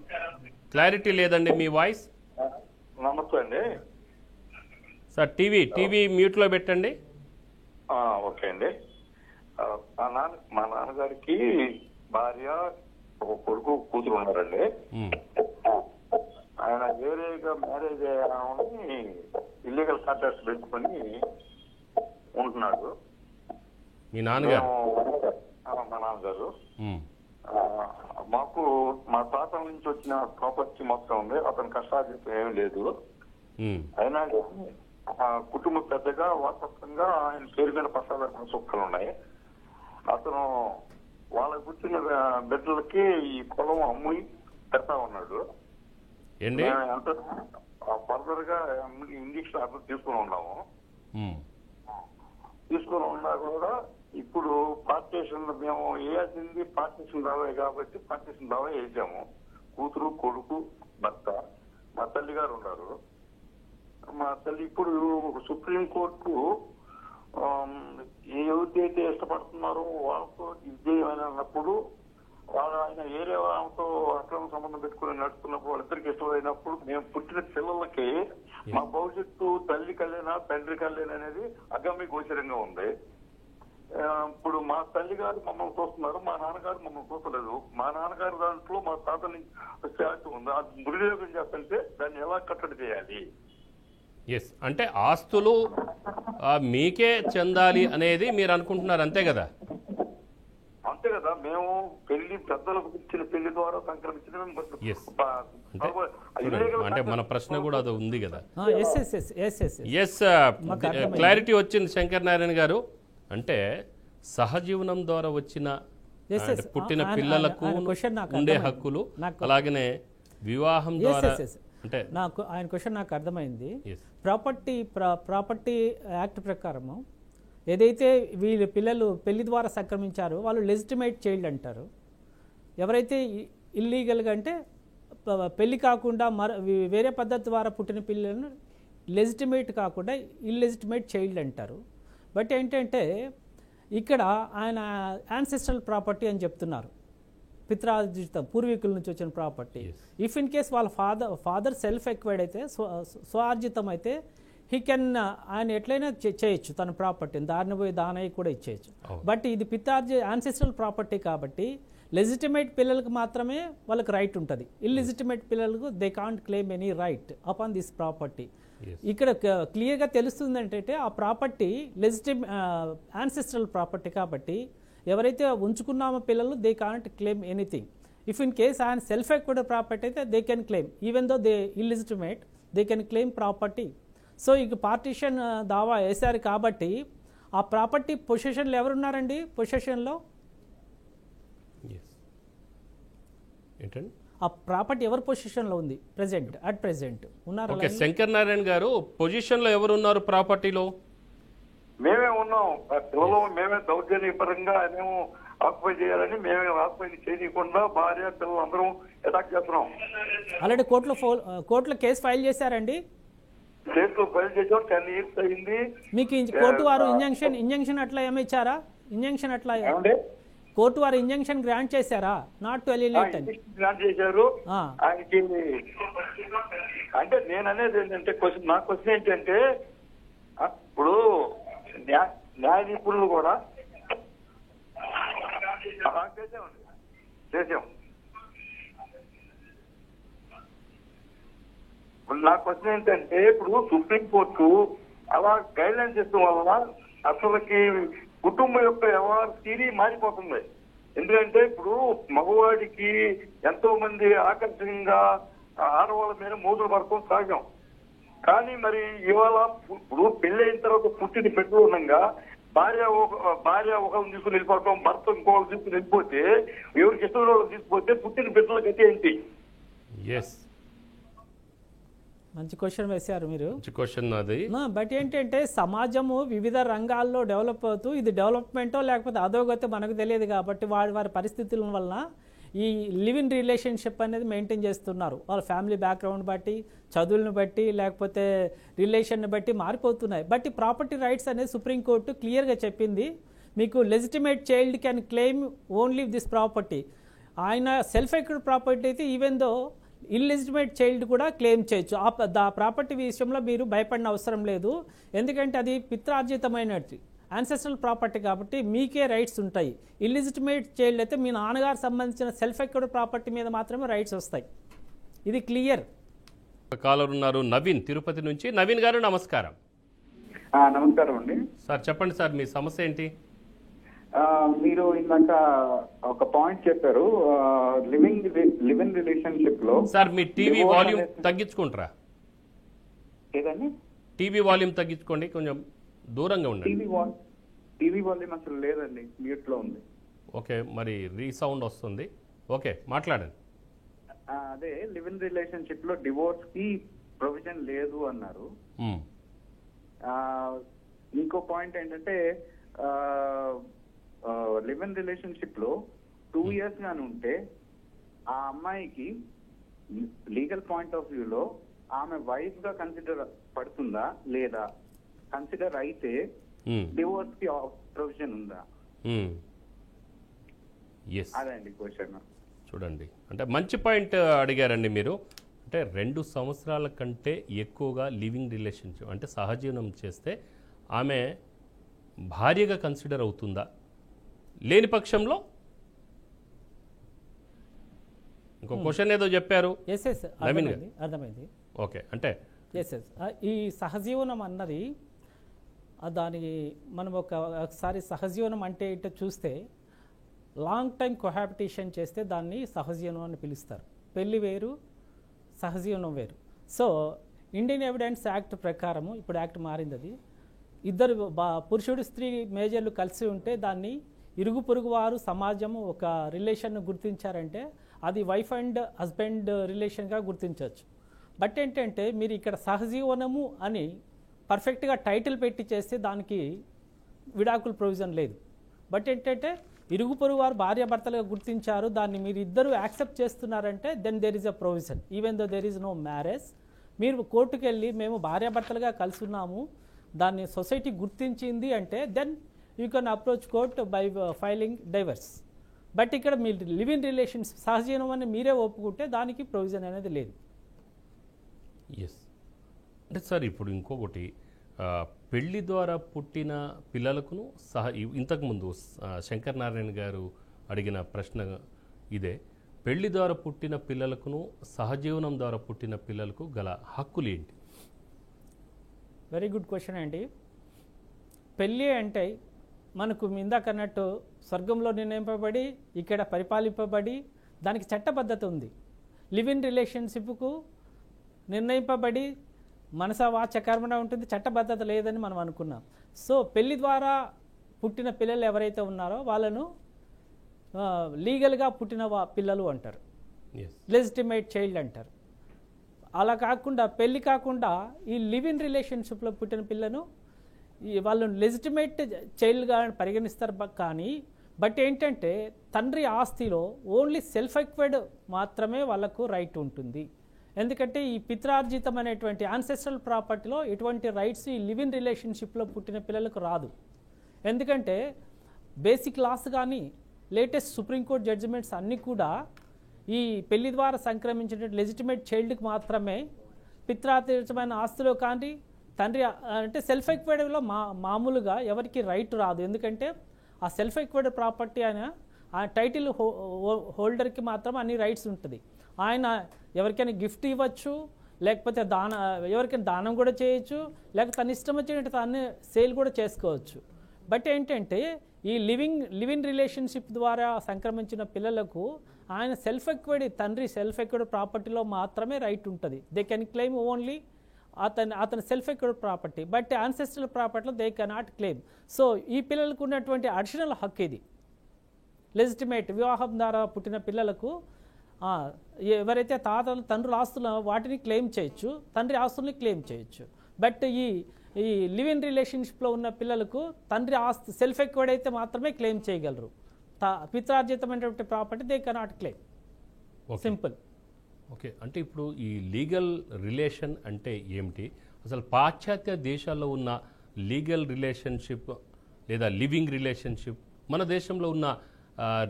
క్లారిటీ లేదండి మీ వాయిస్. నమస్తే అండి సార్. టీవీ మ్యూట్లో పెట్టండి. ఓకే అండి. మా నాన్నగారికి భార్య, ఒక కొడుకు, కూతురు ఉన్నారండి. ఉమ్. ఆయన వేరేగా మ్యారేజ్ అయ్యామని ఇల్లీగల్ కాంట్రాక్ట్ పెట్టుకొని ఉంటున్నాడు. మీ నాన్నగారు? మా నాన్నగారు. ఉమ్. మాకు మా తాతల నుంచి వచ్చిన ప్రాపర్టీ మొత్తం ఉంది. అతని కష్టార్జితం ఏమీ లేదు. ఉమ్. అయినా కుటుంబ పెద్దగా వాస్తవంగా ఆయన పేరు మీద పట్టాల సుక్కలు ఉన్నాయి. అతను వాళ్ళకి పుట్టిన బిడ్డలకి ఈ పొలం అమ్మి పెడతా ఉన్నాడు. ఏంటి? అంటే ఫర్దర్ గా ఇంగ్లీష్ అర్థం తీసుకుని ఉన్నాము. తీసుకుని ఉన్నా కూడా ఇప్పుడు పార్టీషన్ మేము వేయాల్సింది పార్టీషన్ దావే కాబట్టి పార్టీషన్ దావా వేసాము. కూతురు, కొడుకు, భర్త, మా తల్లి గారు ఉన్నారు. మా తల్లి ఇప్పుడు సుప్రీం కోర్టు ఎవరికైతే ఇష్టపడుతున్నారో వాళ్ళతో ఇది అని అన్నప్పుడు ఆయన ఏరే వాళ్ళతో అక్రమ సంబంధం పెట్టుకుని నడుస్తున్నప్పుడు వాళ్ళిద్దరికి ఇష్టమైనప్పుడు మేము పుట్టిన పిల్లలకి మా భవిష్యత్తు తల్లి కళ్యాణ తండ్రి కళ్యాణ అనేది అగమ్య గోచరంగా ఉంది. ఇప్పుడు మా తల్లి గారు మమ్మల్ని చూస్తున్నారు, మా నాన్నగారు మమ్మల్ని చూస్తలేదు. మా నాన్నగారు దాంట్లో మా తాతని స్టార్ట్ ఉంది. అది దుర్వినియోగం చేస్తుంటే దాన్ని ఎలా కట్టడి చేయాలి? ఎస్, అంటే ఆస్తులు మీకే చెందాలి అనేది మీరు అనుకుంటున్నారు, అంతే కదా? అంతే కదా. మేము పెళ్లి పెద్దలకు ఇచ్చిన పెళ్లి ద్వారా సంక్రమించిన అంటే మన ప్రశ్న కూడా అది ఉంది కదా. ఎస్, మాకు క్లారిటీ వచ్చింది శంకర్ నారాయణ గారు. అంటే సహజీవనం ద్వారా వచ్చిన పుట్టిన పిల్లలకు ఉండే హక్కులు, అలాగనే వివాహం ద్వారా అంటే నాకు ఆయన క్వశ్చన్ నాకు అర్థమైంది. ప్రాపర్టీ యాక్ట్ ప్రకారము ఏదైతే వీళ్ళు పిల్లలు పెళ్లి ద్వారా సంక్రమించారో వాళ్ళు లెజిటిమేట్ చైల్డ్ అంటారు. ఎవరైతే ఇల్లీగల్గా అంటే పెళ్లి కాకుండా వేరే పద్ధతి ద్వారా పుట్టిన పిల్లలను లెజిటిమేట్ కాకుండా ఇల్లెజిటిమేట్ చైల్డ్ అంటారు. బట్ ఏంటంటే ఇక్కడ ఆయన యాన్సెస్ట్రల్ ప్రాపర్టీ అని చెప్తున్నారు, పిత్రార్జితం, పూర్వీకుల నుంచి వచ్చిన ప్రాపర్టీ. ఇఫ్ ఇన్ కేస్ వాళ్ళ ఫాదర్ సెల్ఫ్ ఎక్వైర్డ్ అయితే, స్వార్జితం అయితే, హీ కెన్ ఆయన ఎట్లయినా చేయొచ్చు తన ప్రాపర్టీని, దారిని పోయి దానయ్య కూడా ఇచ్చేయచ్చు. బట్ ఇది యాన్సెస్ట్రల్ ప్రాపర్టీ కాబట్టి లెజిటిమేట్ పిల్లలకు మాత్రమే వాళ్ళకి రైట్ ఉంటుంది. ఇల్లిజిటిమేట్ పిల్లలకు they can't claim any right upon this property. ఇక్కడ క్లియర్గా తెలుస్తుంది ఏంటంటే ఆ ప్రాపర్టీ యాన్సెస్ట్రల్ ప్రాపర్టీ కాబట్టి ఎవరైతే ఉంచుకున్నామో పిల్లలు they can't claim anything. If in case ఆయన సెల్ఫ్ ఎక్వైర్డ్ ప్రాపర్టీ అయితే they can claim, even though they illegitimate they can claim property. So ఇక పార్టీషన్ దావా వేశారు కాబట్టి ఆ ప్రాపర్టీ పొజిషన్లో ఎవరున్నారండి? పొజిషన్లో ఏంటండి ఆ ప్రాపర్టీ ఎవరి పొజిషన్లో ఉంది అట్ ప్రెసెంట్ ఉన్నారు? ఓకే, శంకర్ నారాయణ గారు, పొజిషన్లో ఎవరు ఉన్నారు ప్రాపర్టీలో? మేమే ఉన్నాం. పిల్లలు మేమే దౌర్జన్యపరంగా మేము ఆక్యుపై చేయాలని మేమే ఆక్యుపై చేయకుండా భార్య పిల్లలు అందరం అటాక్ చేస్తున్నాం. ఆల్రెడీ కోర్టులో కేసు ఫైల్ చేశారండి? కేసులో ఫైల్ చేసాం, 10 years అయింది. మీకు కోర్టు వారు ఇంజంక్షన్ అట్లా ఏమి ఇచ్చారా? ఇంజంక్షన్ అట్లా కోర్టు వారు ఇంజంక్షన్ గ్రాంట్ చేశారా? నాట్ టు ఎలినేట్ అని గ్రాంట్ చేశారు ఆయనకి. అంటే నేను అనేది ఏంటంటే నా క్వశ్చన్ ఏంటంటే ఇప్పుడు న్యాయ నిపుణులు కూడా చేసాం. నా క్వశ్చన్ ఏంటంటే ఇప్పుడు సుప్రీంకోర్టు అలా గైడ్ లైన్స్ ఇష్టం వలన అసలుకి కుటుంబం యొక్క వ్యవహార తీరి మారిపోతుంది. ఎందుకంటే ఇప్పుడు మగవాడికి ఎంతో మంది ఆకర్షణీయంగా ఆడవాళ్ళ మీద మోదులు పడటం సహజం. కానీ మరి ఇవాళ ఇప్పుడు పెళ్లి అయిన తర్వాత పుట్టిన బిడ్డలు ఉండగా భార్య ఒకరిని తీసుకుని వెళ్ళిపోవటం, భర్త ఇంకొకరు తీసుకుని వెళ్ళిపోతే, ఎవరికి ఇష్టం వాళ్ళు తీసుకుపోతే పుట్టిన బిడ్డల గతి ఏంటి? మంచి క్వశ్చన్ వేశారు మీరు. బట్ ఏంటంటే సమాజము వివిధ రంగాల్లో డెవలప్ అవుతూ ఇది డెవలప్మెంటో లేకపోతే అధోగతి మనకు తెలియదు కాబట్టి వారి పరిస్థితుల వలన ఈ లివ్ ఇన్ రిలేషన్షిప్ అనేది మెయింటైన్ చేస్తున్నారు. వాళ్ళ ఫ్యామిలీ బ్యాక్గ్రౌండ్ బట్టి, చదువులను బట్టి, లేకపోతే రిలేషన్ని బట్టి మారిపోతున్నాయి. బట్ ఈ ప్రాపర్టీ రైట్స్ అనేది సుప్రీంకోర్టు క్లియర్గా చెప్పింది, మీకు legitimate child can claim only this property. ఆయన సెల్ఫ్ ఎక్వైర్డ్ ప్రాపర్టీ అయితే ఈవెన్ దో ఇల్లిజిటిమేట్ చైల్డ్ కూడా క్లెయిమ్ చేయొచ్చు. ఆ ప్రాపర్టీ విషయంలో మీరు భయపడిన అవసరం లేదు. ఎందుకంటే అది పిత్రార్జితమైనది. యాన్సెస్ట్రల్ ప్రాపర్టీ కాబట్టి మీకే రైట్స్ ఉంటాయి. ఇల్లిజిటిమేట్ చైల్డ్ అయితే మీ నాన్నగారు సంబంధించిన సెల్ఫ్ ఎక్వర్డ్ ప్రాపర్టీ మీద మాత్రమే రైట్స్ వస్తాయి. ఇది క్లియర్. కాలర్ ఉన్నారు నవీన్ తిరుపతి నుంచి. నవీన్ గారు నమస్కారం. నమస్కారం అండి సార్ చెప్పండి సార్, మీ సమస్య ఏంటి? మీరు ఇందాక ఒక పాయింట్ చెప్పారు, లివ్ ఇన్ రిలేషన్షిప్ లో. సార్ మీ టీవీ వాల్యూమ్ తగ్గించుకుంటారా? ఏదండి? టీవీ వాల్యూమ్ తగ్గించుకోండి, కొంచెం దూరంగా ఉండండి. టీవీ వాల్యూమ్ అసలు లేదండి, మ్యూట్ లో ఉంది. ఓకే, మరి రీసౌండ్ వస్తుంది. ఓకే, మాట్లాడండి. అదే లివ్ ఇన్ రిలేషన్షిప్ లో డివోర్స్ కి ప్రొవిజన్ లేదు అన్నారు. ఇంకో పాయింట్ ఏంటంటే లివ్ ఇన్ రిలేషన్షిప్ లో 2 years గాని ఉంటే ఆ అమ్మాయికి లీగల్ పాయింట్ ఆఫ్ వ్యూలో ఆమె వైఫ్ గా కన్సిడర్ పడుతుందా లేదా? కన్సిడర్ అయితే డివోర్స్ కి ప్రొవిజన్ ఉందా? అదండి క్వశ్చన్. చూడండి, అంటే మంచి పాయింట్ అడిగారండి మీరు. అంటే 2 సంవత్సరాల కంటే ఎక్కువగా లివింగ్ రిలేషన్షిప్ అంటే సహజీవనం చేస్తే ఆమె భార్యగా కన్సిడర్ అవుతుందా? లేని పక్షంలో ఇంకో క్వశ్చన్ ఏదో చెప్పారు. అర్థమైంది. ఓకే, అంటే ఈ సహజీవనం అన్నది దానికి మనం ఒకసారి సహజీవనం అంటే ఏంటో చూస్తే లాంగ్ టైం కొహాబిటేషన్ చేస్తే దాన్ని సహజీవనం అని పిలుస్తారు. పెళ్లి వేరు, సహజీవనం వేరు. సో ఇండియన్ ఎవిడెన్స్ యాక్ట్ ప్రకారము, ఇప్పుడు యాక్ట్ మారింది, అది ఇద్దరు పురుషుడు స్త్రీ మేజర్లు కలిసి ఉంటే దాన్ని ఇరుగు పొరుగు వారు సమాజము ఒక రిలేషన్ను గుర్తించారంటే అది వైఫ్ అండ్ హస్బెండ్ రిలేషన్గా గుర్తించవచ్చు. బట్ ఏంటంటే మీరు ఇక్కడ సహజీవనము అని పర్ఫెక్ట్గా టైటిల్ పెట్టి చేస్తే దానికి విడాకుల ప్రొవిజన్ లేదు. బట్ ఏంటంటే ఇరుగు పొరుగు వారు భార్యాభర్తలుగా గుర్తించారు, దాన్ని మీరు ఇద్దరు యాక్సెప్ట్ చేస్తున్నారంటే then there is a provision even though there is no marriage. మీరు కోర్టుకు వెళ్ళి మేము భార్యాభర్తలుగా కలిసి ఉన్నాము, దాన్ని సొసైటీ గుర్తించింది అంటే then you can approach court by filing divorce. But ఇక్కడ మీ లివ్ ఇన్ రిలేషన్స్ సహజీవనం అని మీరే ఒప్పుకుంటే దానికి ప్రొవిజన్ అనేది లేదు. ఎస్, అంటే సార్ ఇప్పుడు ఇంకొకటి, పెళ్లి ద్వారా పుట్టిన పిల్లలకును ఇంతకుముందు శంకర్ నారాయణ గారు అడిగిన ప్రశ్న ఇదే, పెళ్లి ద్వారా పుట్టిన పిల్లలకును సహజీవనం ద్వారా పుట్టిన పిల్లలకు గల హక్కులు ఏంటి? వెరీ గుడ్ క్వశ్చన్ అండి. పెళ్ళి అంటే మనకు ఇందాక అన్నట్టు స్వర్గంలో నిర్ణయింపబడి ఇక్కడ పరిపాలింపబడి దానికి చట్టబద్ధత ఉంది. లివ్ ఇన్ రిలేషన్షిప్కు నిర్ణయింపబడి మనస వాచ కర్మణ ఉంటుంది, చట్టబద్ధత లేదని మనం అనుకున్నాం. సో పెళ్లి ద్వారా పుట్టిన పిల్లలు ఎవరైతే ఉన్నారో వాళ్ళను లీగల్గా పుట్టిన పిల్లలు అంటారు, లెజిటిమేట్ చైల్డ్ అంటారు. అలా కాకుండా పెళ్లి కాకుండా ఈ లివ్ ఇన్ రిలేషన్షిప్లో పుట్టిన పిల్లను వాళ్ళను లెజిటిమేట్ చైల్డ్గా పరిగణిస్తారు. కానీ బట్ ఏంటంటే తండ్రి ఆస్తిలో ఓన్లీ సెల్ఫ్ ఎక్వైర్డ్ మాత్రమే వాళ్ళకు రైట్ ఉంటుంది. ఎందుకంటే ఈ పిత్రార్జితం అనేటువంటి యాన్సెస్ట్రల్ ప్రాపర్టీలో ఎటువంటి రైట్స్ ఈ లివ్ ఇన్ రిలేషన్షిప్లో పుట్టిన పిల్లలకు రాదు. ఎందుకంటే బేసిక్ లాస్ కానీ లేటెస్ట్ సుప్రీంకోర్టు జడ్జిమెంట్స్ అన్నీ కూడా ఈ పెళ్లి ద్వారా సంక్రమించిన లెజిటిమేట్ చైల్డ్కి మాత్రమే పిత్రార్జితమైన ఆస్తిలో కానీ తండ్రి అంటే సెల్ఫ్ ఎక్వైర్డ్లో మామూలుగా ఎవరికి రైట్ రాదు. ఎందుకంటే ఆ సెల్ఫ్ ఎక్వైర్డ్ ప్రాపర్టీ అయిన ఆ టైటిల్ హోల్డర్కి మాత్రం అన్ని రైట్స్ ఉంటుంది. ఆయన ఎవరికైనా గిఫ్ట్ ఇవ్వచ్చు, లేకపోతే ఎవరికైనా దానం కూడా చేయొచ్చు, లేకపోతే తన ఇష్టం వచ్చినట్టు తను సేల్ కూడా చేసుకోవచ్చు. బట్ ఏంటంటే ఈ లివ్ ఇన్ రిలేషన్షిప్ ద్వారా సంక్రమించిన పిల్లలకు ఆయన సెల్ఫ్ ఎక్వైర్డ్ తండ్రి సెల్ఫ్ ఎక్వైర్డ్ ప్రాపర్టీలో మాత్రమే రైట్ ఉంటుంది. దే కెన్ క్లెయిమ్ ఓన్లీ అతని self acquired property, but ancestral ప్రాపర్టీలో దే కెనాట్ క్లెయిమ్. సో ఈ పిల్లలకు ఉన్నటువంటి అడిషనల్ హక్కు ఇది. లెజిటిమేట్ వివాహం ద్వారా పుట్టిన పిల్లలకు ఎవరైతే తాతలు తండ్రుల ఆస్తులు వాటిని క్లెయిమ్ చేయొచ్చు, తండ్రి ఆస్తుల్ని క్లెయిమ్ చేయొచ్చు. బట్ ఈ లివ్ ఇన్ రిలేషన్షిప్లో ఉన్న పిల్లలకు తండ్రి ఆస్తి సెల్ఫ్ ఎక్వైర్డ్ అయితే మాత్రమే క్లెయిమ్ చేయగలరు. పిత్రార్జితమైనటువంటి property they cannot claim. Simple. Okay, అంటే ఇప్పుడు ఈ లీగల్ రిలేషన్ అంటే ఏమిటి? అసలు పాశ్చాత్య దేశాల్లో ఉన్న లీగల్ రిలేషన్షిప్ లేదా లివింగ్ రిలేషన్షిప్ మన దేశంలో ఉన్న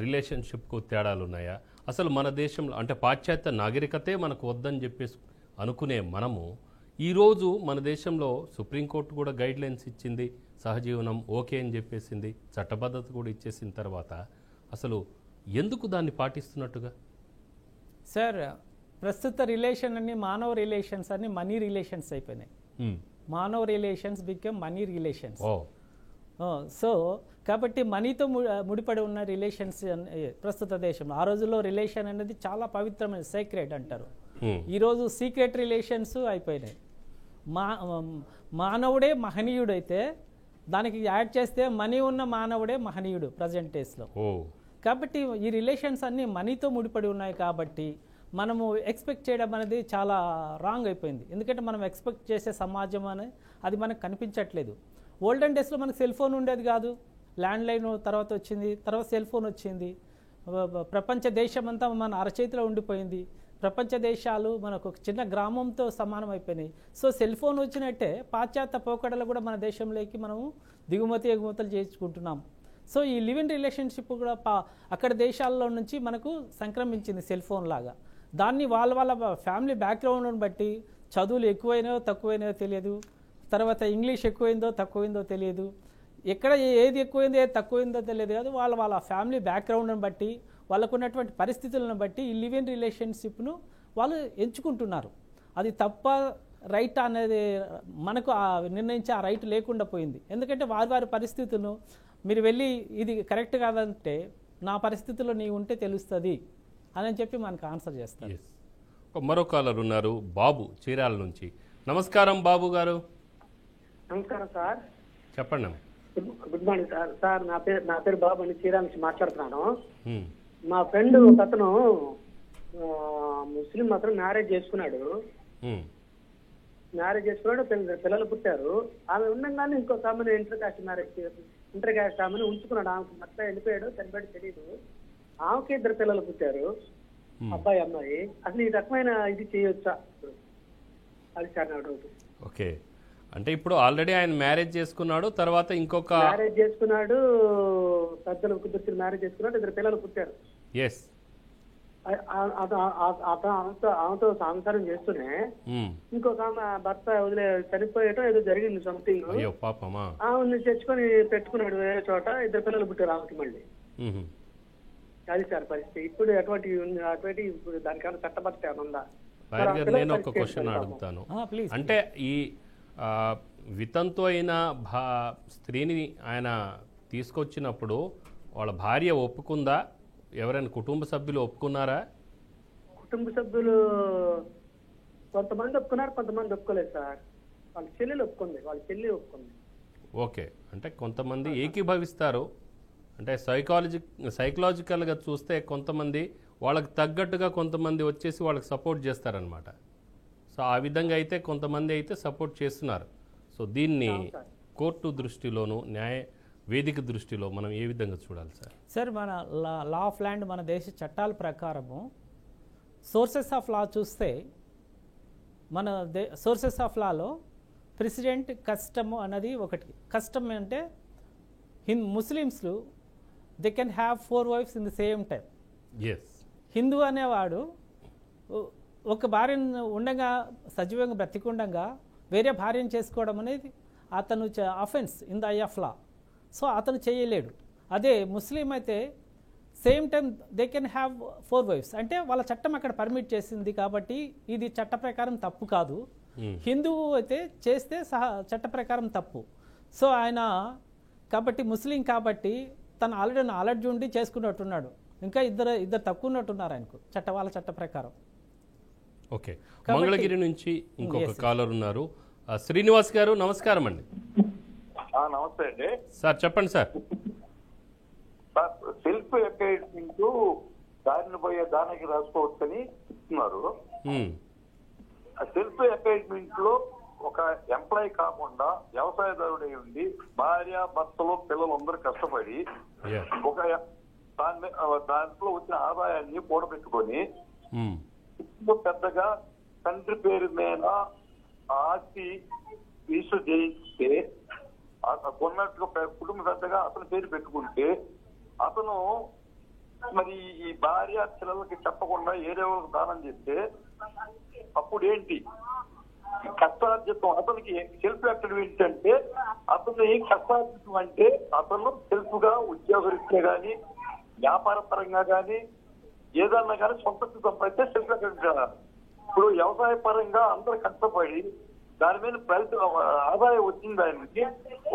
రిలేషన్షిప్కు తేడాలు ఉన్నాయా? అసలు మన దేశంలో అంటే పాశ్చాత్య నాగరికతే మనకు వద్దని చెప్పేసి అనుకునే మనము ఈరోజు మన దేశంలో సుప్రీంకోర్టు కూడా గైడ్ లైన్స్ ఇచ్చింది, సహజీవనం ఓకే అని చెప్పేసింది, చట్టబద్ధత కూడా ఇచ్చేసిన తర్వాత అసలు ఎందుకు దాన్ని పాటిస్తున్నట్టుగా? సార్, ప్రస్తుత రిలేషన్ అన్ని మానవ రిలేషన్స్ అన్ని మనీ రిలేషన్స్ అయిపోయినాయి. మానవ relations become money relations. So కాబట్టి మనీతో ముడిపడి ఉన్న రిలేషన్స్ ప్రస్తుత దేశంలో. ఆ రోజుల్లో రిలేషన్ అనేది చాలా పవిత్రమైన సీక్రెట్ అంటారు. ఈరోజు సీక్రెట్ రిలేషన్స్ అయిపోయినాయి. మానవుడే మహనీయుడైతే దానికి యాడ్ చేస్తే మనీ ఉన్న మానవుడే మహనీయుడు ప్రజెంట్ డేస్లో. కాబట్టి ఈ రిలేషన్స్ అన్నీ మనీతో ముడిపడి ఉన్నాయి కాబట్టి మనము ఎక్స్పెక్ట్ చేయడం అనేది చాలా రాంగ్ అయిపోయింది. ఎందుకంటే మనం ఎక్స్పెక్ట్ చేసే సమాజం అనేది అది మనకు కనిపించట్లేదు. ఓల్డెన్ డేస్లో మనకు సెల్ ఫోన్ ఉండేది కాదు, ల్యాండ్లైన్ తర్వాత వచ్చింది, తర్వాత సెల్ ఫోన్ వచ్చింది. ప్రపంచ దేశం అంతా మన అరచేతిలో ఉండిపోయింది. ప్రపంచ దేశాలు మనకు ఒక చిన్న గ్రామంతో సమానం అయిపోయినాయి. సో సెల్ ఫోన్ వచ్చినట్టే పాశ్చాత్య పోకడలు కూడా మన దేశంలోకి మనము దిగుమతి ఎగుమతులు చేసుకుంటున్నాం. సో ఈ లివ్ ఇన్ రిలేషన్షిప్ కూడా అక్కడ దేశాల్లో నుంచి మనకు సంక్రమించింది సెల్ ఫోన్ లాగా. దాన్ని వాళ్ళ ఫ్యామిలీ బ్యాక్గ్రౌండ్ని బట్టి చదువులు ఎక్కువైనాయో తక్కువైనాయో తెలియదు, తర్వాత ఇంగ్లీష్ ఎక్కువైందో తక్కువైందో తెలియదు, ఎక్కడ ఏది ఎక్కువైందో ఏది తక్కువైందో తెలియదు కాదు. వాళ్ళ ఫ్యామిలీ బ్యాక్గ్రౌండ్ని బట్టి వాళ్ళకు ఉన్నటువంటి పరిస్థితులను బట్టి ఈ లివ్ ఇన్ రిలేషన్షిప్ను వాళ్ళు ఎంచుకుంటున్నారు. అది తప్ప రైట్ అనేది మనకు నిర్ణయించే ఆ రైట్ లేకుండా పోయింది. ఎందుకంటే వారి పరిస్థితులను మీరు వెళ్ళి ఇది కరెక్ట్ కాదంటే నా పరిస్థితుల్లో నీ ఉంటే తెలుస్తుంది అని చెప్పి మనకు ఆన్సర్ చేస్తారు. మరో కాలర్ ఉన్నారు, బాబు చీరాల నుంచి. నమస్కారం బాబు గారు. నమస్కారం సార్. చెప్పండి. Good morning sir. సార్ నా పేరు బాబు అని చీరాల నుంచి మాట్లాడుతున్నాను. మా ఫ్రెండ్ ఒక అతను ముస్లిం అతను మ్యారేజ్ చేసుకున్నాడు. పిల్లలు పుట్టారు. ఆమె ఉండగానే ఇంకొక ఆమెను ఇంటర్ కాస్ట్ ఆమెను ఉంచుకున్నాడు. ఆమెకు మొత్తం వెళ్ళిపోయాడు, చనిపోయాడు తెలియదు. ఆమెకి 2 పిల్లలు పుట్టారు, అబ్బాయి అమ్మాయి. అసలు ఈ రకమైన ఇది చేయొచ్చా? అది సార్ నా డౌట్. ఓకే, అంటే ఇప్పుడు ఆల్రెడీ ఆయన మ్యారేజ్ చేసుకున్నాడు, తర్వాత ఇంకొక మ్యారేజ్ చేసుకున్నాడు, పెద్దలు 2 మ్యారేజ్ చేసుకున్నాడు, 2 పిల్లలు పుట్టారు. ఎస్, ఆమెతో సంసారం చేస్తూనే ఇంకొక ఆమె భర్త వదిలే చనిపోయటం ఏదో జరిగింది సంథింగ్. ఆమెను తెచ్చుకొని పెట్టుకున్నాడు వేరే చోట, 2 పిల్లలు పుట్టారు ఆమెకి మళ్ళీ. అది సార్ పరిస్థితి. ఇప్పుడు అటువంటి ఇప్పుడు దానికన్నా చట్టబద్ధత ఉందా? నేను ఒక క్వశ్చన్ అడుగుతాను. అంటే ఈ వితంతు అయిన స్త్రీని ఆయన తీసుకొచ్చినప్పుడు వాళ్ళ భార్య ఒప్పుకుందా? ఎవరైనా కుటుంబ సభ్యులు ఒప్పుకున్నారా? కుటుంబ సభ్యులు కొంతమంది ఒప్పుకున్నారు, కొంతమంది ఒప్పుకోలేదు సార్. వాళ్ళ చెల్లి ఒప్పుకుంది. ఓకే, అంటే కొంతమంది ఏకీభవిస్తారు. అంటే సైకలాజికల్గా చూస్తే కొంతమంది వాళ్ళకి తగ్గట్టుగా కొంతమంది వచ్చేసి వాళ్ళకి సపోర్ట్ చేస్తారనమాట. సో ఆ విధంగా అయితే కొంతమంది అయితే సపోర్ట్ చేస్తున్నారు. సో దీన్ని కోర్టు దృష్టిలోను న్యాయ వేదిక దృష్టిలో మనం ఏ విధంగా చూడాలి సార్? సార్, మన లా ఆఫ్ ల్యాండ్, మన దేశ చట్టాల ప్రకారము సోర్సెస్ ఆఫ్ లా చూస్తే మన సోర్సెస్ ఆఫ్ లాలో ప్రెసిడెంట్ కస్టమ్ అన్నది ఒకటి. కస్టమ్ అంటే ముస్లిమ్స్లు they can have 4 wives in the same time. Hindu అనేవాడు ఒక భార్యను ఉండగా సజీవంగా బ్రతికుండగా వేరే భార్యను చేసుకోవడం అనేది అతను offence in the I of law. So అతను చేయలేడు. అదే ముస్లిం అయితే same time they can have 4 wives. అంటే వాళ్ళ చట్టం అక్కడ పర్మిట్ చేసింది కాబట్టి ఇది చట్ట ప్రకారం తప్పు కాదు. హిందువు అయితే చేస్తే చట్ట ప్రకారం తప్పు. సో ఆయన కాబట్టి ముస్లిం కాబట్టి తను ఆల్రెడీ నాలెడ్జ్ ఉండి చేసుకున్నట్టున్నాడు. ఇంకా ఇద్దరు తక్కువ ఉన్నట్టున్నారు ఆయనకు వాళ్ళ చట్ట ప్రకారం. ఓకే, మంగళగిరి నుంచి ఇంకొక కాలర్ ఉన్నారు, శ్రీనివాస్ గారు. నమస్కారం అండి. నమస్తే అండి సార్, చెప్పండి సార్. సెల్ఫ్ అకైడ్మెంట్ దారిని పోయే దానికి రాసుకోవచ్చని ఇస్తున్నారు. సెల్ఫ్ అకైడ్మెంట్ లో ఒక ఎంప్లాయీ కాకుండా వ్యవసాయదారుడై ఉండి భార్య భర్తలు పిల్లలు అందరూ కష్టపడి ఒక దాంట్లో వచ్చిన ఆదాయాన్ని కూడబెట్టుకొని పెద్దగా తండ్రి పేరు మీద ఆస్తి రిజిస్టర్ చేయిస్తే కొన్నట్టుగా కుటుంబ పెద్దగా అతని పేరు పెట్టుకుంటే అతను మరి ఈ భార్య పిల్లలకి చెప్పకుండా ఏదో దానం చేస్తే అప్పుడు ఏంటి? కష్టార్జితం అతనికి సెల్ఫ్ యాక్టెడ్ ఏంటంటే అతని కష్టార్జితం అంటే అతను సెల్ఫ్ గా ఉద్యోగరీత్యా గాని వ్యాపార పరంగా గాని ఏదన్నా కానీ సొంత సంపాదిస్తే సెల్ఫ్ యాక్టెడ్ కదా. ఇప్పుడు వ్యవసాయ పరంగా అందరూ కష్టపడి దాని మీద ఆదాయం వచ్చింది ఆయనకి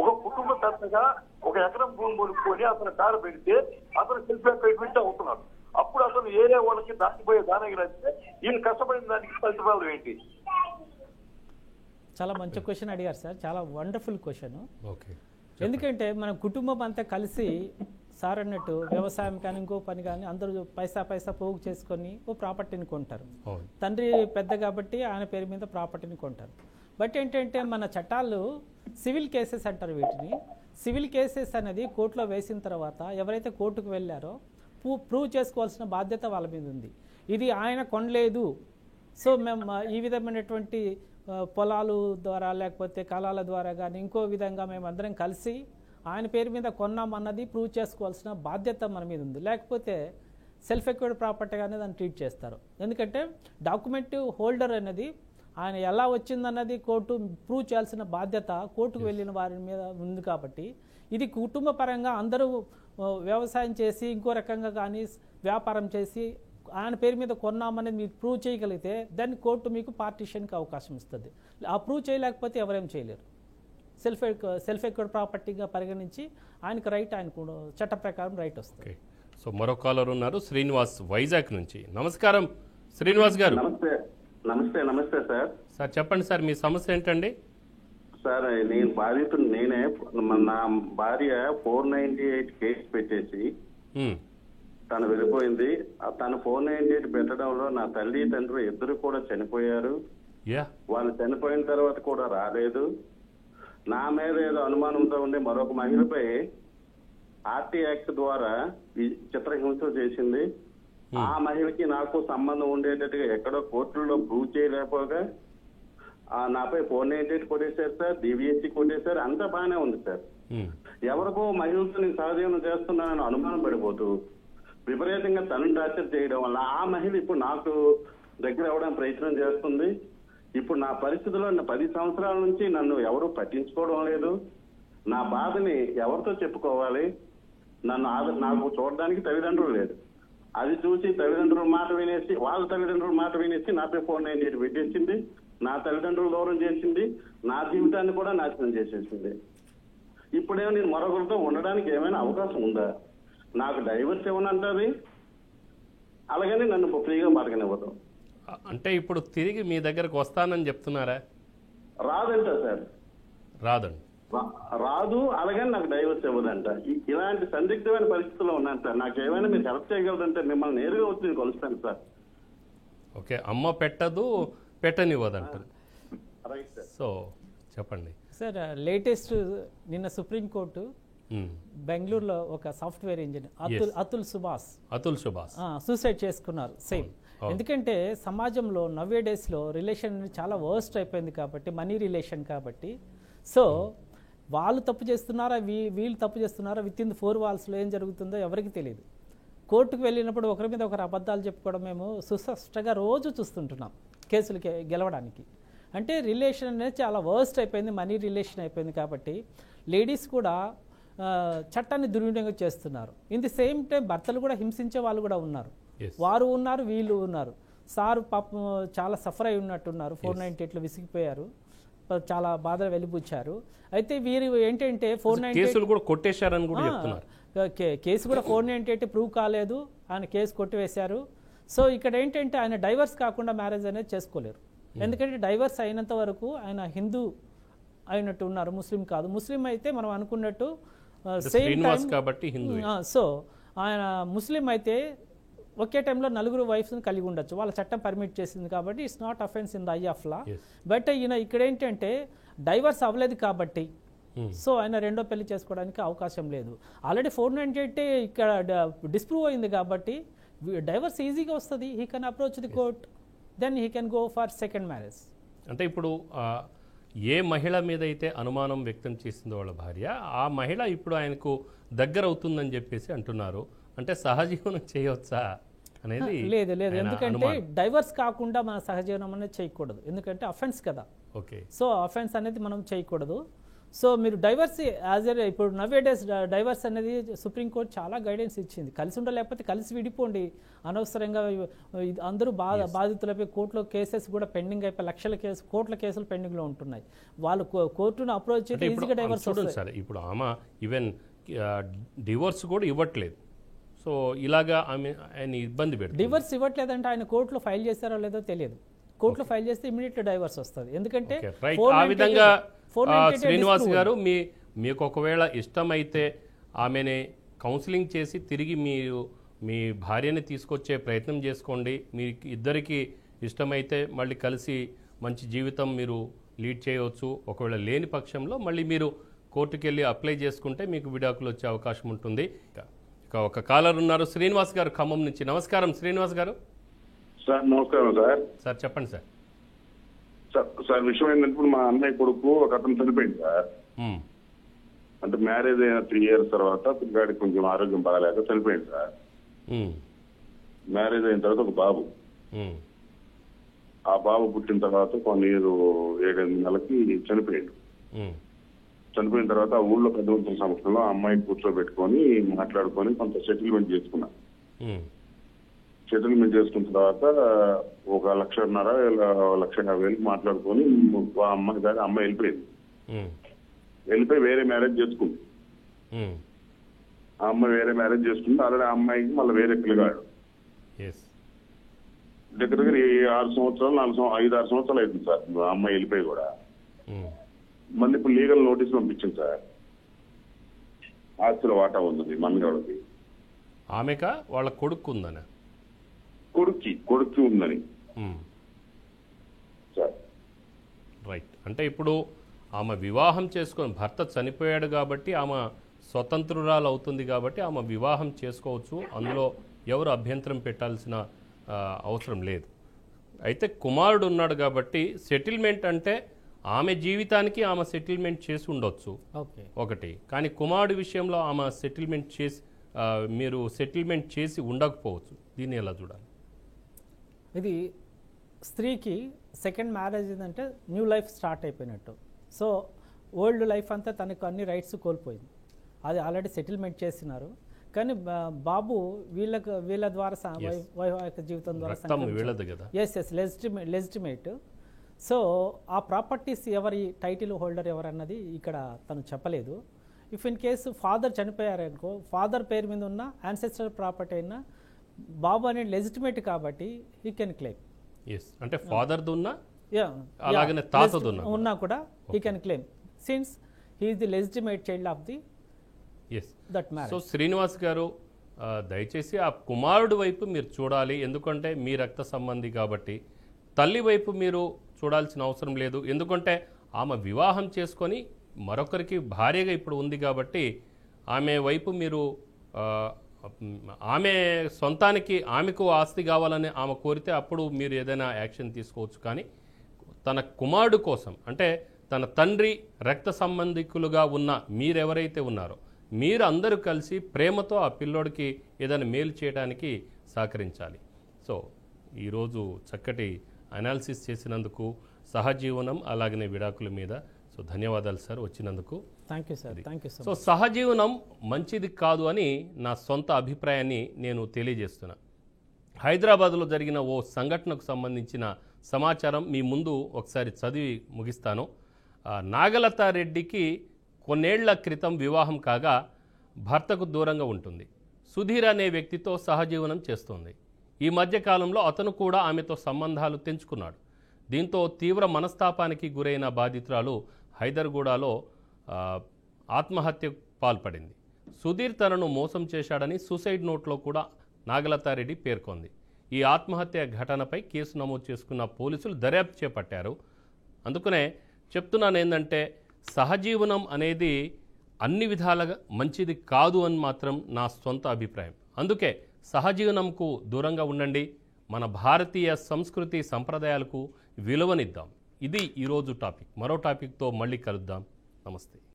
ఒక కుటుంబ పెద్దగా 1 ఎకరం భూమి కొనుక్కొని అతను కారు పెడితే అతను సెల్ఫ్ యాక్టెడ్ అవుతున్నాడు. అప్పుడు అతను ఏరియా వాళ్ళకి దాటిపోయే దానికి నచ్చితే ఈయన కష్టపడిన దానికి ఫలితాలు ఏంటి? చాలా మంచి క్వశ్చన్ అడిగారు సార్, చాలా వండర్ఫుల్ క్వశ్చన్. ఓకే, ఎందుకంటే మన కుటుంబం అంతా కలిసి సార్ అన్నట్టు వ్యవసాయం కానీ ఇంకో పని కానీ అందరూ పైసా పోగు చేసుకొని ఓ ప్రాపర్టీని కొంటారు. తండ్రి పెద్ద కాబట్టి ఆయన పేరు మీద ప్రాపర్టీని కొంటారు. బట్ ఏంటంటే మన చట్టాలు సివిల్ కేసెస్ అంటారు వీటిని. సివిల్ కేసెస్ అనేది కోర్టులో వేసిన తర్వాత ఎవరైతే కోర్టుకు వెళ్ళారో ప్రూవ్ చేసుకోవాల్సిన బాధ్యత వాళ్ళ మీద ఉంది. ఇది ఆయన కొనలేదు, సో మేము ఈ విధమైనటువంటి పొలాలు ద్వారా లేకపోతే కళాల ద్వారా కానీ ఇంకో విధంగా మేము అందరం కలిసి ఆయన పేరు మీద కొన్నామన్నది ప్రూవ్ చేసుకోవాల్సిన బాధ్యత మన మీద ఉంది. లేకపోతే సెల్ఫ్ ఎక్వైర్డ్ ప్రాపర్టీగానే దాన్ని ట్రీట్ చేస్తారు. ఎందుకంటే డాక్యుమెంట్ హోల్డర్ అనేది ఆయన ఎలా వచ్చిందన్నది కోర్టు ప్రూవ్ చేయాల్సిన బాధ్యత కోర్టుకు వెళ్ళిన వారి మీద ఉంది. కాబట్టి ఇది కుటుంబ పరంగా అందరూ వ్యవసాయం చేసి ఇంకో రకంగా కానీ వ్యాపారం చేసి ఆయన పేరు మీద కొన్నామనేది మీరు ప్రూవ్ చేయగలిగితే దాన్ని కోర్టు మీకు పార్టీషన్కి అవకాశం ఇస్తుంది. ఆ ప్రూవ్ చేయలేకపోతే ఎవరేం చేయలేరు. సెల్ఫ్ ఎక్వైర్డ్ ప్రాపర్టీగా పరిగణించి ఆయనకు రైట్, ఆయనకు చట్ట ప్రకారం రైట్ వస్తుంది. సో మరో కాలర్ ఉన్నారు, శ్రీనివాస్ వైజాగ్ నుంచి. నమస్కారం శ్రీనివాస్ గారు. నమస్తే సార్. సార్ చెప్పండి సార్, మీ సమస్య ఏంటండి? సార్ నేను బాధితుడు నేనే. నా భార్య 498 కేసు పెట్టేసి తను వెళ్ళిపోయింది. తను 498 పెట్టడంలో నా తల్లి తండ్రి ఇద్దరు కూడా చనిపోయారు. వాళ్ళు చనిపోయిన తర్వాత కూడా రాలేదు. నా మీద ఏదో అనుమానంతో ఉండి మరొక మహిళపై ఆర్టీ యాక్ట్ ద్వారా చిత్రహింస చేసింది. ఆ మహిళకి నాకు సంబంధం ఉండేటట్టుగా ఎక్కడో కోర్టుల్లో ప్రూవ్ చేయలేకపోగా నాపై 498 కొట్టేశారు సార్, డివిఎస్సి కొట్టేశారు. అంతా బాగానే ఉంది సార్. ఎవరికో మహిళతో నేను సహజీవనం చేస్తున్నానని అనుమానం పడిపోతూ విపరీతంగా తనను టార్చర్ చేయడం వల్ల ఆ మహిళ ఇప్పుడు నాకు దగ్గర అవ్వడానికి ప్రయత్నం చేస్తుంది. ఇప్పుడు నా పరిస్థితిలో 10 సంవత్సరాల నుంచి నన్ను ఎవరు పట్టించుకోవడం లేదు. నా బాధని ఎవరితో చెప్పుకోవాలి? నాకు చూడడానికి తల్లిదండ్రులు లేదు. అది చూసి తల్లిదండ్రుల మాట వినేసి వాళ్ళ తల్లిదండ్రుల మాట వినేసి నాపై 498 పెట్టేసింది. నా తల్లిదండ్రులు దూరం చేసింది, నా జీవితాన్ని కూడా నాశనం చేసేసింది. ఇప్పుడేమో నేను మరొకరితో ఉండడానికి ఏమైనా అవకాశం ఉందా? నాకు డైవర్స్ ఇవ్వనంటది, అలాగని నన్ను ఫ్రీగా బతకనివ్వదు. అంటే ఇప్పుడు తిరిగి మీ దగ్గరకు వస్తానని చెప్తున్నారా? రాదంట సార్, రాదు. అలాగని నాకు డైవర్స్ ఇవ్వదంట. ఇలాంటి సందిగ్ధమైన పరిస్థితుల్లో ఉన్నాను సార్. నాకు ఏమైనా మీరు హెల్ప్ చేయగలదంటే మిమ్మల్ని నేరుగా వచ్చి నేను కలుస్తాను సార్. ఓకే, అమ్మ పెట్టనివ్వదంట. సో చెప్పండి సార్. లేటెస్ట్ నిన్న సుప్రీంకోర్టు బెంగళూరులో ఒక software engineer Atul Subhash suicide చేసుకున్నారు. సేమ్. ఎందుకంటే సమాజంలో నవ్వే డేస్లో రిలేషన్ చాలా వర్స్ట్ అయిపోయింది కాబట్టి, మనీ రిలేషన్ కాబట్టి. సో వాళ్ళు తప్పు చేస్తున్నారా, వీళ్ళు తప్పు చేస్తున్నారా, విత్ ఇన్ 4 వాల్స్లో ఏం జరుగుతుందో ఎవరికి తెలియదు. కోర్టుకు వెళ్ళినప్పుడు ఒకరి మీద ఒకరు అబద్ధాలు చెప్పుకోవడం మేము సుస్పష్టంగా రోజు చూస్తుంటున్నాం కేసులు గెలవడానికి. అంటే రిలేషన్ అనేది చాలా వర్స్ట్ అయిపోయింది, మనీ రిలేషన్ అయిపోయింది. కాబట్టి లేడీస్ కూడా చట్టాన్ని దుర్వినియోగం చేస్తున్నారు. ఇన్ ది సేమ్ టైం భర్తలు కూడా హింసించే వాళ్ళు కూడా ఉన్నారు. వారు ఉన్నారు, వీళ్ళు ఉన్నారు. సారు పాపం చాలా సఫర్ అయి ఉన్నట్టున్నారు. 498లో విసిగిపోయారు, చాలా బాధలు వెలిబుచ్చారు. అయితే వీరు ఏంటంటే 498 కూడా కొట్టేశారని కూడా చెప్తున్నారు. కేసు కూడా 498 ప్రూవ్ కాలేదు, ఆయన కేసు కొట్టివేశారు. సో ఇక్కడ ఏంటంటే ఆయన డైవర్స్ కాకుండా మ్యారేజ్ అనేది చేసుకోలేరు. ఎందుకంటే డైవర్స్ అయినంత వరకు ఆయన హిందూ అయినట్టు ఉన్నారు, ముస్లిం కాదు. ముస్లిం అయితే మనం అనుకున్నట్టు సేమ్ కాబట్టి హిందూ. సో ఆయన ముస్లిం అయితే ఒకే టైంలో 4 వైఫ్స్ని కలిగి ఉండొచ్చు, వాళ్ళ చట్టం పర్మిట్ చేసింది కాబట్టి it's not offence in the I of law. But ఈయన ఇక్కడ ఏంటంటే డైవర్స్ అవ్వలేదు కాబట్టి సో ఆయన రెండో పెళ్లి చేసుకోవడానికి అవకాశం లేదు. ఆల్రెడీ 498 ఇక్కడ డిస్ప్రూవ్ అయింది కాబట్టి డైవర్స్ ఈజీగా వస్తుంది. He can approach the court, then he can go for second marriage. అంటే ఇప్పుడు ఏ మహిళ మీద అయితే అనుమానం వ్యక్తం చేసిందో వాళ్ళ భార్య, ఆ మహిళ ఇప్పుడు ఆయనకు దగ్గర అవుతుందని చెప్పేసి అంటున్నారు. అంటే సహజీవనం చేయవచ్చా అనేది? లేదు, ఎందుకంటే డైవర్స్ కాకుండా మన సహజీవనం అనేది చేయకూడదు. ఎందుకంటే అఫెన్స్ కదా, ఓకే. సో అఫెన్స్ అనేది మనం చేయకూడదు. సో మీరు డైవర్స్ యాజ్ ఎ ఇప్పుడు నవే డేస్ డైవర్స్ అనేది సుప్రీంకోర్టు చాలా గైడెన్స్ ఇచ్చింది. కలిసి ఉండలేకపోతే కలిసి విడిపోండి, అనవసరంగా అందరూ బాధితులపై కోర్టులో కేసెస్ కూడా పెండింగ్ అయిపోయి కోట్ల కేసులు పెండింగ్లో ఉంటున్నాయి. వాళ్ళు కోర్టును అప్రోచ్ చేస్తే ఈజీగా డైవర్స్ వస్తుంది. సరే, ఇప్పుడు ఆమె ఈవెన్ డివోర్స్ కూడా ఇవ్వట్లేదు. సో ఇలాగా ఆయన ఇబ్బంది పెడతారు. డివోర్స్ ఇవ్వట్లేదంటే ఆయన కోర్టులో ఫైల్ చేశారో లేదో తెలియదు. కోర్టులో ఫైల్ చేస్తే ఇమీడియట్ డైవర్స్ వస్తుంది. ఎందుకంటే ఆ విధంగా శ్రీనివాస్ గారు మీకు ఒకవేళ ఇష్టమైతే ఆమెని కౌన్సిలింగ్ చేసి తిరిగి మీరు మీ భార్యని తీసుకొచ్చే ప్రయత్నం చేసుకోండి. మీ ఇద్దరికి ఇష్టమైతే మళ్ళీ కలిసి మంచి జీవితం మీరు లీడ్ చేయవచ్చు. ఒకవేళ లేని పక్షంలో మళ్ళీ మీరు కోర్టుకు వెళ్ళి అప్లై చేసుకుంటే మీకు విడాకులు వచ్చే అవకాశం ఉంటుంది. ఇక ఒక కాలర్ ఉన్నారు, శ్రీనివాస్ గారు ఖమ్మం నుంచి. నమస్కారం శ్రీనివాస్ గారు. సార్ నమస్కారం సార్. సార్ చెప్పండి సార్. సార్ విషయం ఏంటంటే ఇప్పుడు మా అన్నయ్య కొడుకు ఒక అతను చనిపోయింది సార్. అంటే మ్యారేజ్ అయిన 3 years తర్వాత పిల్లగాడికి కొంచెం ఆరోగ్యం బాగాలేక చనిపోయింది సార్. మ్యారేజ్ అయిన తర్వాత ఒక బాబు, ఆ బాబు పుట్టిన తర్వాత కొన్ని 7-8 నెలలకి చనిపోయాడు. చనిపోయిన తర్వాత ఆ ఊళ్ళో పెద్ద మనుషుల సమక్షంలో ఆ అమ్మాయిని కూర్చోబెట్టుకొని మాట్లాడుకొని కొంత సెటిల్మెంట్ చేసుకున్నా. సెటిల్మెంట్ చేసుకున్న తర్వాత 1,50,000 మాట్లాడుకొని ఆ అమ్మాయి వెళ్ళిపోయింది. వెళ్ళిపోయి వేరే మ్యారేజ్ చేసుకుంది. ఆ అమ్మాయి వేరే మ్యారేజ్ చేసుకుంది. ఆల్రెడీ ఆ అమ్మాయికి మళ్ళీ వేరే పిల్లగాడు. దగ్గర దగ్గర 6 సంవత్సరాలు 5-6 సంవత్సరాలు అవుతుంది సార్ ఆ అమ్మాయి వెళ్ళిపోయి కూడా. మళ్ళీ ఇప్పుడు లీగల్ నోటీస్ పంపించింది సార్. ఆస్తిలో వాటా ఉంది మన్గాడికి. ఆమెక వాళ్ళ కొడుకు ఉందని, కొడుకు ఉందని సార్. రైట్. అంటే ఇప్పుడు ఆమె వివాహం చేసుకొని భర్త చనిపోయాడు కాబట్టి ఆమె స్వతంత్రురాలు అవుతుంది కాబట్టి ఆమె వివాహం చేసుకోవచ్చు. అందులో ఎవరు అభ్యంతరం పెట్టాల్సిన అవసరం లేదు. అయితే కుమారుడు ఉన్నాడు కాబట్టి సెటిల్మెంట్ అంటే ఆమె జీవితానికి ఆమె సెటిల్మెంట్ చేసి ఉండొచ్చు ఒకటి. కానీ కుమారుడి విషయంలో ఆమె సెటిల్మెంట్ చేసి మీరు సెటిల్మెంట్ చేసి ఉండకపోవచ్చు. దీన్ని ఎలా చూడాలి? ఇది స్త్రీకి సెకండ్ మ్యారేజ్ ఏంటంటే న్యూ లైఫ్ స్టార్ట్ అయిపోయినట్టు. సో ఓల్డ్ లైఫ్ అంతా తనకు అన్ని రైట్స్ కోల్పోయింది. అది ఆల్రెడీ సెటిల్మెంట్ చేసినారు. కానీ బాబు వీళ్ళ ద్వారా వైవాహిక జీవితం ద్వారా లెజిటిమేట్. సో ఆ ప్రాపర్టీస్ ఎవరి టైటిల్ హోల్డర్ ఎవరన్నది ఇక్కడ తను చెప్పలేదు. ఇఫ్ ఇన్ కేసు ఫాదర్ చనిపోయారనుకో, ఫాదర్ పేరు మీద ఉన్న యాన్సెస్టర్ ప్రాపర్టీ అయినా బాబు అనేది లెజిటిమేట్ కాబట్టి హీ కెన్ క్లెయిమ్. అంటే ఫాదర్ అలాగనే తాతది ఉన్నా కూడా he can claim since he is the legitimate child of the that marriage. So Srinivas గారు దయచేసి ఆ కుమారుడు వైపు మీరు చూడాలి. ఎందుకంటే మీ రక్త సంబంధి కాబట్టి. తల్లి వైపు మీరు చూడాల్సిన అవసరం లేదు. ఎందుకంటే ఆమె వివాహం చేసుకొని మరొకరికి భార్యగా ఇప్పుడు ఉంది కాబట్టి ఆమె వైపు మీరు ఆమె సొంతానికి ఆమెకు ఆస్తి కావాలని ఆమె కోరితే అప్పుడు మీరు ఏదైనా యాక్షన్ తీసుకోవచ్చు. కానీ తన కుమారుడు కోసం, అంటే తన తండ్రి రక్త సంబంధికులుగా ఉన్న మీరెవరైతే ఉన్నారో మీరు అందరూ కలిసి ప్రేమతో ఆ పిల్లోడికి ఏదైనా మేలు చేయడానికి సహకరించాలి. సో ఈరోజు చక్కటి అనాలిసిస్ చేసినందుకు సహజీవనం అలాగనే విడాకుల మీద సో ధన్యవాదాలు సార్ వచ్చినందుకు. Thank you sir. Thank you sir. So సహజీవనం మంచిది కాదు అని నా సొంత అభిప్రాయాన్ని నేను తెలియజేస్తున్నా. హైదరాబాద్లో జరిగిన ఓ సంఘటనకు సంబంధించిన సమాచారం మీ ముందు ఒకసారి చదివి ముగిస్తాను. నాగలతారెడ్డికి కొన్నేళ్ల క్రితం వివాహం కాగా భర్తకు దూరంగా ఉంటుంది. సుధీర్ అనే వ్యక్తితో సహజీవనం చేస్తోంది. ఈ మధ్యకాలంలో అతను కూడా ఆమెతో సంబంధాలు తెంచుకున్నాడు. దీంతో తీవ్ర మనస్తాపానికి గురైన బాధితురాలు హైదర్గూడలో ఆత్మహత్యకు పాల్పడింది. సుధీర్ తనను మోసం చేశాడని సూసైడ్ నోట్లో కూడా నాగలతారెడ్డి పేర్కొంది. ఈ ఆత్మహత్య ఘటనపై కేసు నమోదు చేసుకున్న పోలీసులు దర్యాప్తు చేపట్టారు. అందుకనే చెప్తున్నాను ఏంటంటే సహజీవనం అనేది అన్ని విధాలుగా మంచిది కాదు అని మాత్రం నా సొంత అభిప్రాయం. అందుకే సహజీవనంకు దూరంగా ఉండండి. మన భారతీయ సంస్కృతి సంప్రదాయాలకు విలువనిద్దాం. ఇది ఈరోజు టాపిక్. మరో టాపిక్తో మళ్ళీ కలుద్దాం. నమస్తే.